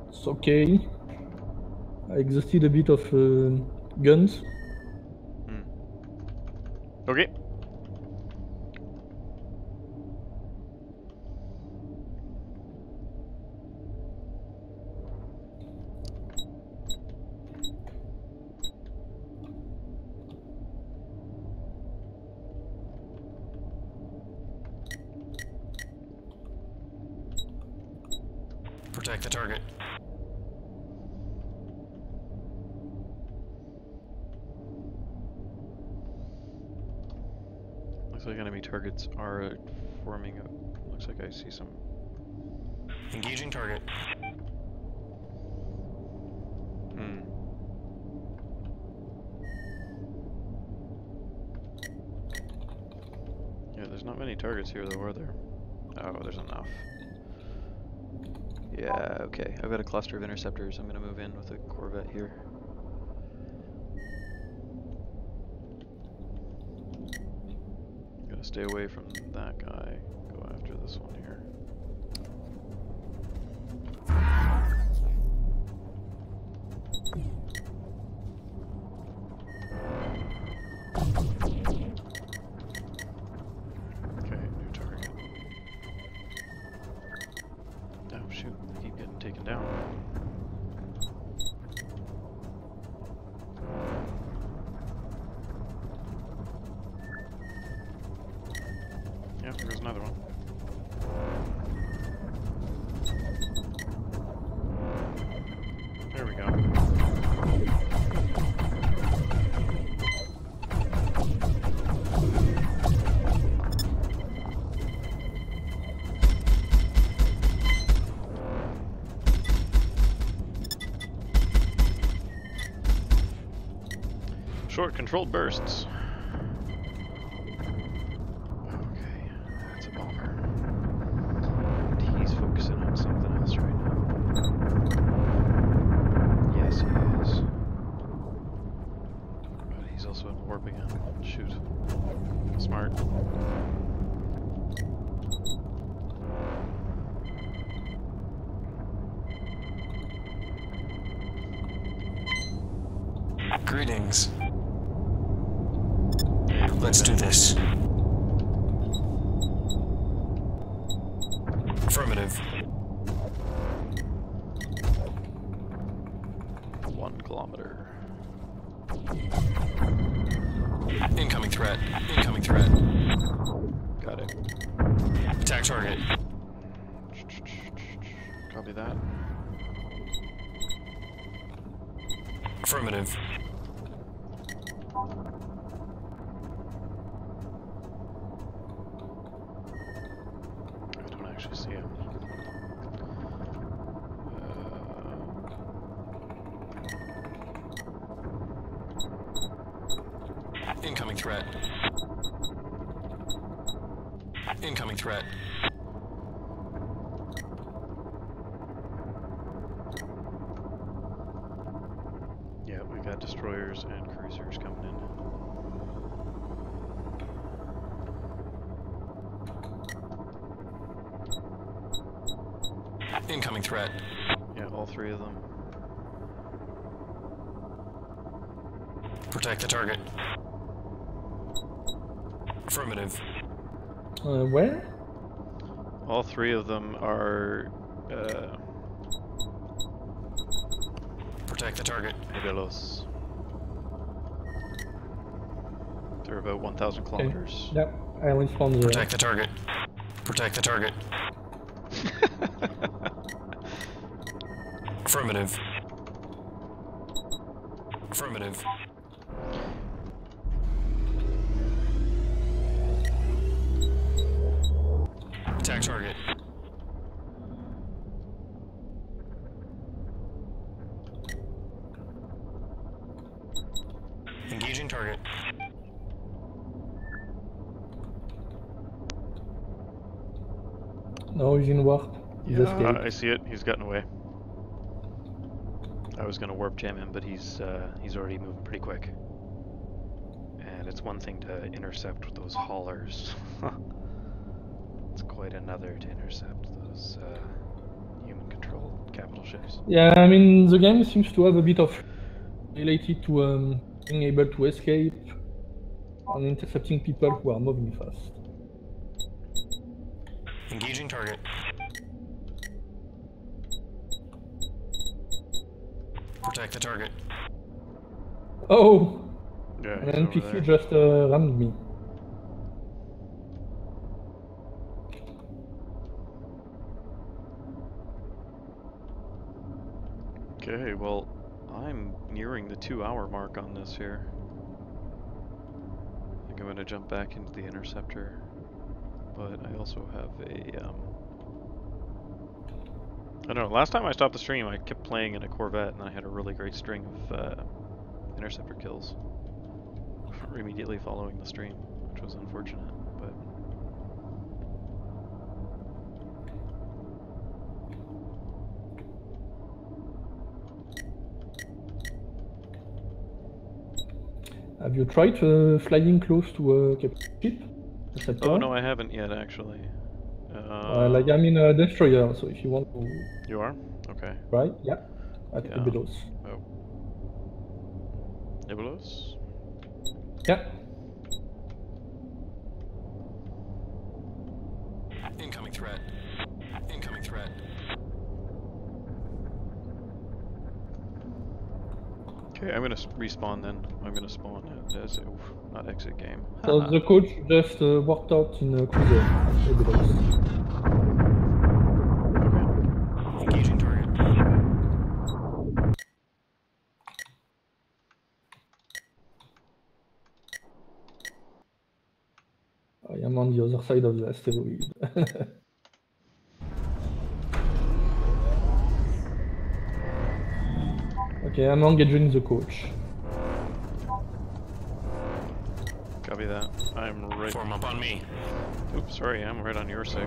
It's okay. I exhausted a bit of guns. Okay. Protect the target. Looks like enemy targets are forming up. Looks like I see some. Engaging target. Yeah, there's not many targets here though, are there? Oh, there's enough. Yeah, okay. I've got a cluster of interceptors. I'm gonna move in with a Corvette here. Gotta stay away from that guy. Go after this one here. Okay, new target. Oh shoot, I keep getting taken down. Yeah, there goes another one. There we go. Short controlled bursts. Okay, that's a bummer. And he's focusing on something else right now. Yes, he is. But he's also in warp again. Shoot. Smart. Greetings. Let's do this. Affirmative. 1 kilometer. Incoming threat. Incoming threat. Got it. Attack target. Copy that. Affirmative. I don't actually see him. Incoming threat. Incoming threat. Yeah, we got destroyers and cruisers coming in. Incoming threat. Yeah, all three of them. Protect the target. Affirmative. Where? All three of them are Protect the target. Modelos. They're about 1,000 kilometers. Yeah, I will spawn there. Protect the target. Protect the target. Affirmative. Affirmative. Attack target. Engaging target. No, he's in warp. He's escaped. I see it. He's gotten away. I was gonna warp jam him, but he's already moving pretty quick. And it's one thing to intercept those haulers. It's quite another to intercept those human-controlled capital ships. Yeah, I mean, the game seems to have a bit of related to being able to escape and intercepting people who are moving fast. Engaging target. Protect the target. Oh! Yeah, An he's over NPC there. just rammed me. Okay, well, I'm nearing the 2-hour mark on this here. I think I'm gonna jump back into the interceptor, but I also have a I don't know, last time I stopped the stream I kept playing in a Corvette and I had a really great string of interceptor kills immediately following the stream, which was unfortunate, but Have you tried flying close to a captured ship? Interceptor? oh no, I haven't yet actually. Like I'm in a destroyer, so if you want to You are? Okay. try, yeah, at Yeah. Ebelos. Oh. Nibulos? Yeah. Incoming threat. Incoming threat. Okay, I'm gonna respawn then. I'm gonna spawn as not exit game. So the coach just walked out in a cruiser at Ebelos. Engaging target. I am on the other side of the asteroid. Okay, I'm engaging the coach. Copy that. I'm right. Form up on me. Oops, sorry, I'm right on your 6.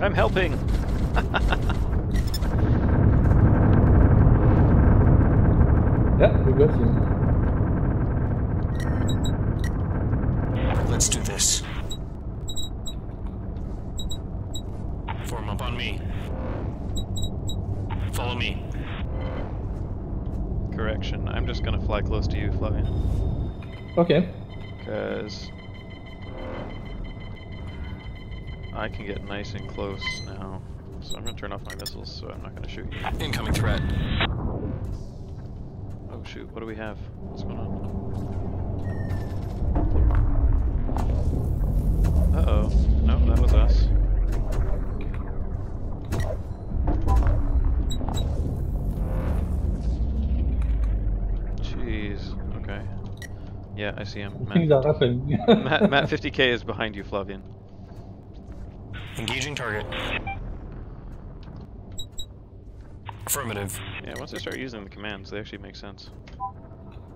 I'm helping! Yeah, we got him. Let's do this. Form up on me. Follow me. Correction, I'm just gonna fly close to you, Flavian. Okay. Because I can get nice and close now. So I'm gonna turn off my missiles so I'm not gonna shoot you. Incoming threat. Oh shoot, what do we have? What's going on? Uh-oh. No, that was us. Jeez. Okay. Yeah, I see him. Things are happening. Matt 50k is behind you, Flavian. Engaging target. Affirmative. Yeah, once I start using the commands, they actually make sense.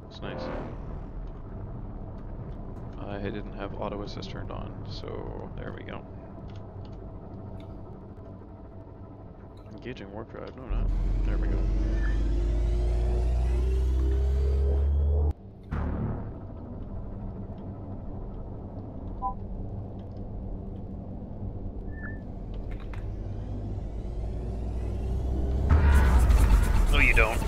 It's nice. I didn't have auto assist turned on, so there we go. Engaging warp drive, no, not. There we go. No, you don't.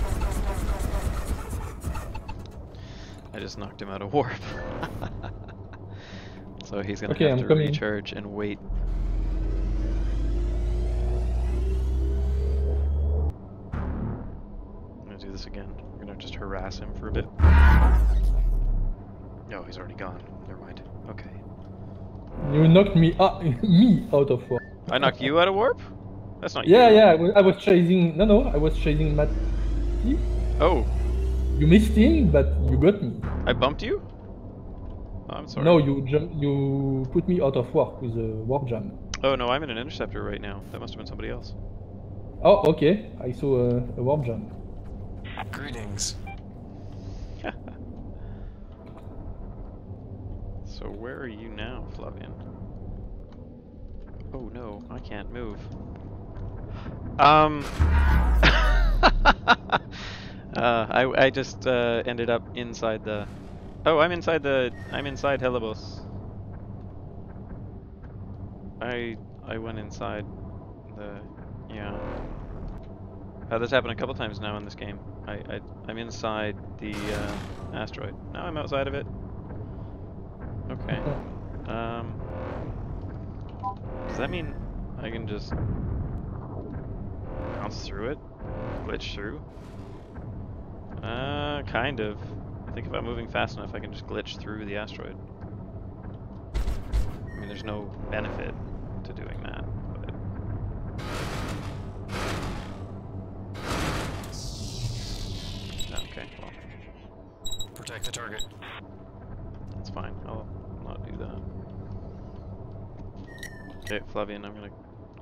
I just knocked him out of warp. So he's gonna have I'm to coming. recharge and wait. I'm gonna do this again. We're gonna just harass him for a bit. No, he's already gone. Never mind. Okay. You knocked me out of warp. I knocked you out of warp? That's not you. Yeah. I was chasing. No. I was chasing Matt. Oh, You missed him, but you got me. I bumped you? Oh, I'm sorry. No, you put me out of warp with a warp jam. Oh no, I'm in an interceptor right now. That must have been somebody else. Oh, okay. I saw a warp jam. Greetings. So where are you now, Flavian? Oh no, I can't move. I just ended up inside the. Oh, I'm inside Helibos. I went inside the. Yeah. This happened a couple times now in this game. I'm inside the asteroid. Now I'm outside of it. Okay. Does that mean I can just bounce through it? Glitch through? Kind of. I think if I'm moving fast enough, I can just glitch through the asteroid. I mean, there's no benefit to doing that, but... Okay, well... Protect the target. That's fine. I'll not do that. Okay, Flavian, I'm gonna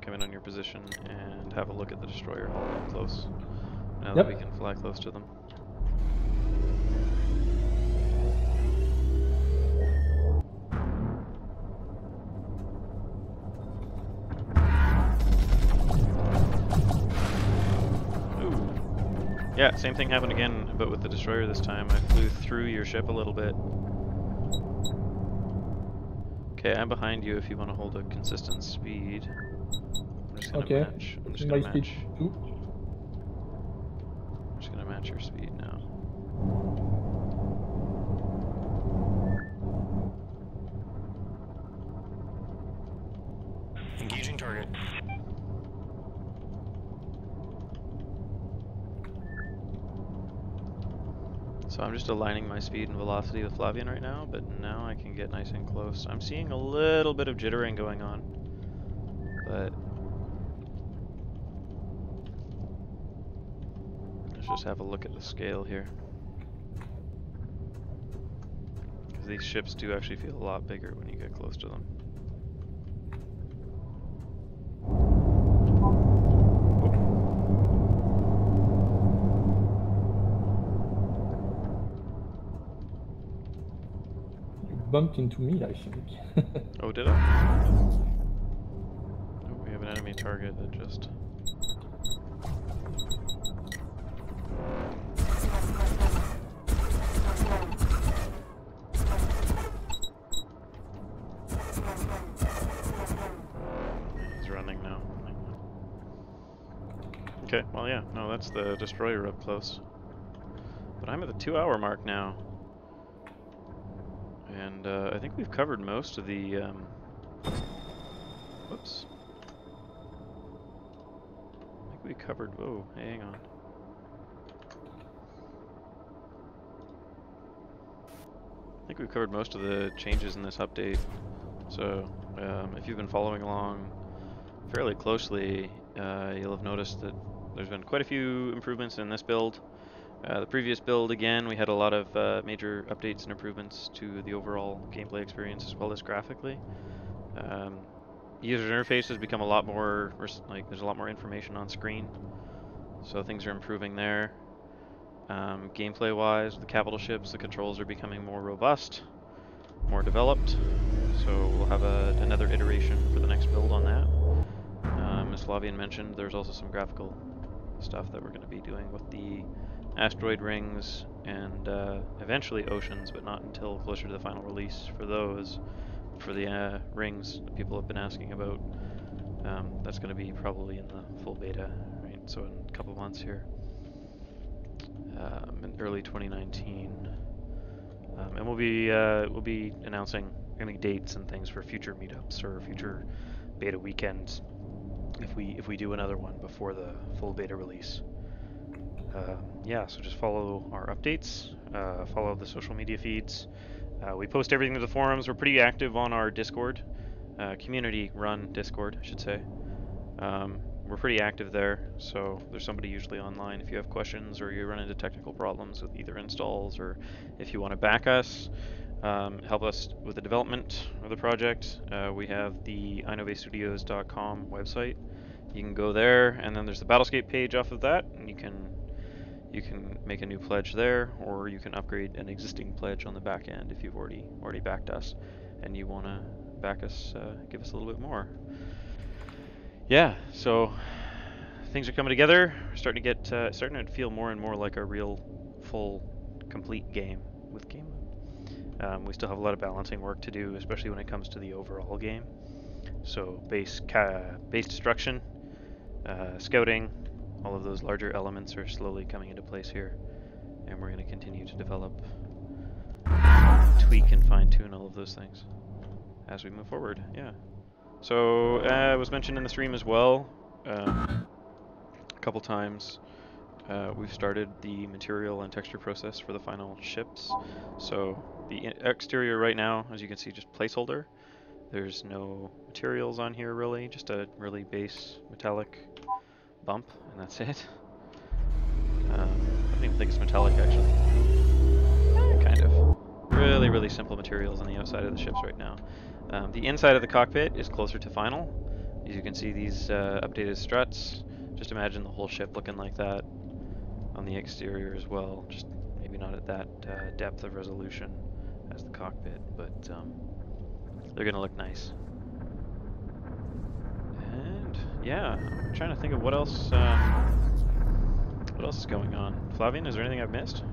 come in on your position and have a look at the destroyer hull up close. Now that we can fly close to them. Ooh. Yeah, same thing happened again, but with the destroyer this time. I flew through your ship a little bit. Okay, I'm behind you if you want to hold a consistent speed. I'm just gonna match. I'm just gonna match. Too. I'm just gonna match your speed now. Engaging target. So I'm just aligning my speed and velocity with Flavian right now, but now I can get nice and close. I'm seeing a little bit of jittering going on, but let's just have a look at the scale here. Because these ships do actually feel a lot bigger when you get close to them. Bumped into me, I think. Oh, did I? Oh, we have an enemy target that just... He's running now. Okay, well yeah, no, that's the destroyer up close. But I'm at the 2-hour mark now. And I think we've covered most of the, whoops. I think we covered, whoa, hang on. I think we've covered most of the changes in this update. So, if you've been following along fairly closely, you'll have noticed that there's been quite a few improvements in this build. The previous build, again, we had a lot of major updates and improvements to the overall gameplay experience as well as graphically. User interface has become a lot more, there's a lot more information on screen, so things are improving there. Gameplay-wise, the capital ships, the controls are becoming more robust, more developed, so we'll have another iteration for the next build on that. As Flavian mentioned, there's also some graphical stuff that we're going to be doing with the asteroid rings and eventually oceans, but not until closer to the final release for those. For the rings that people have been asking about, that's going to be probably in the full beta, right? So in a couple months here, in early 2019, and we'll be announcing any dates and things for future meetups or future beta weekends if we do another one before the full beta release. Yeah, so just follow our updates, follow the social media feeds. We post everything to the forums. We're pretty active on our Discord, community-run Discord, I should say. We're pretty active there, so there's somebody usually online if you have questions or you run into technical problems with either installs or if you want to back us, help us with the development of the project. We have the I-Novae website. You can go there, and then there's the Battlescape page off of that, and you can make a new pledge there, or you can upgrade an existing pledge on the back end if you've already backed us and you want to back us, give us a little bit more. Yeah, so things are coming together. We're starting to feel more and more like a real, full, complete game with game mode. We still have a lot of balancing work to do, especially when it comes to the overall game. So base destruction, scouting, all of those larger elements are slowly coming into place here, and we're going to continue to develop, tweak, and fine-tune all of those things as we move forward. Yeah. So it was mentioned in the stream as well a couple times. We've started the material and texture process for the final ships. So the exterior right now, as you can see, just placeholder. There's no materials on here really, just a really base metallic bump, and that's it. I don't even think it's metallic actually. Kind of. Really, really simple materials on the outside of the ships right now. The inside of the cockpit is closer to final. As you can see, these updated struts. Just imagine the whole ship looking like that on the exterior as well. Just maybe not at that depth of resolution as the cockpit, but they're gonna look nice. And yeah, I'm trying to think of what else is going on. Flavian, is there anything I've missed?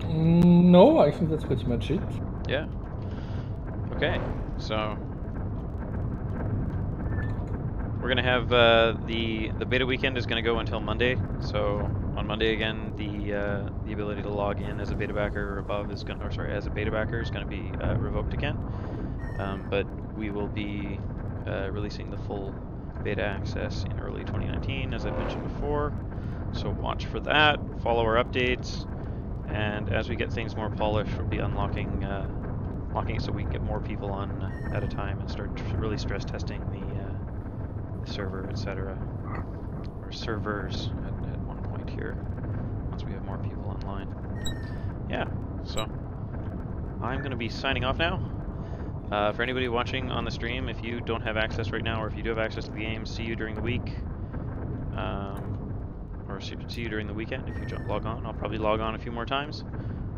No, I think that's pretty much it. Yeah. Okay, so we're gonna have the beta weekend is gonna go until Monday. So on Monday again, the ability to log in as a beta backer or above is gonna, or sorry, as a beta backer is gonna be revoked again. But we will be releasing the full beta access in early 2019, as I mentioned before. So watch for that. Follow our updates, and as we get things more polished, we'll be unlocking it so we can get more people on at a time and start really stress testing the server, etc. Or servers at one point here, once we have more people online. Yeah, so I'm going to be signing off now. For anybody watching on the stream, if you don't have access right now, or if you do have access to the game, see you during the week. Or see you during the weekend if you log on. I'll probably log on a few more times.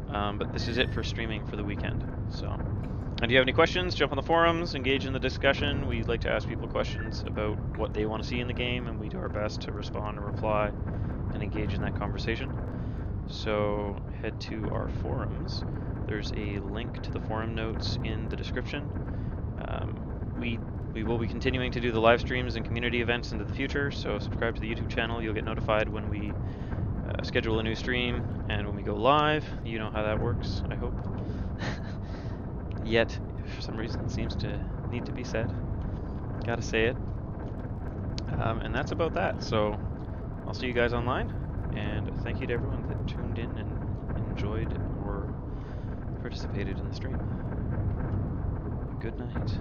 But this is it for streaming for the weekend. So, and if you have any questions, jump on the forums, engage in the discussion. We like to ask people questions about what they want to see in the game, and we do our best to respond and reply and engage in that conversation. So head to our forums. There's a link to the forum notes in the description. We will be continuing to do the live streams and community events into the future, so subscribe to the YouTube channel. You'll get notified when we schedule a new stream and when we go live. You know how that works, I hope. Yet, for some reason, it seems to need to be said. Gotta say it. And that's about that. So I'll see you guys online, and thank you to everyone that tuned in and enjoyed or participated in the stream. Good night.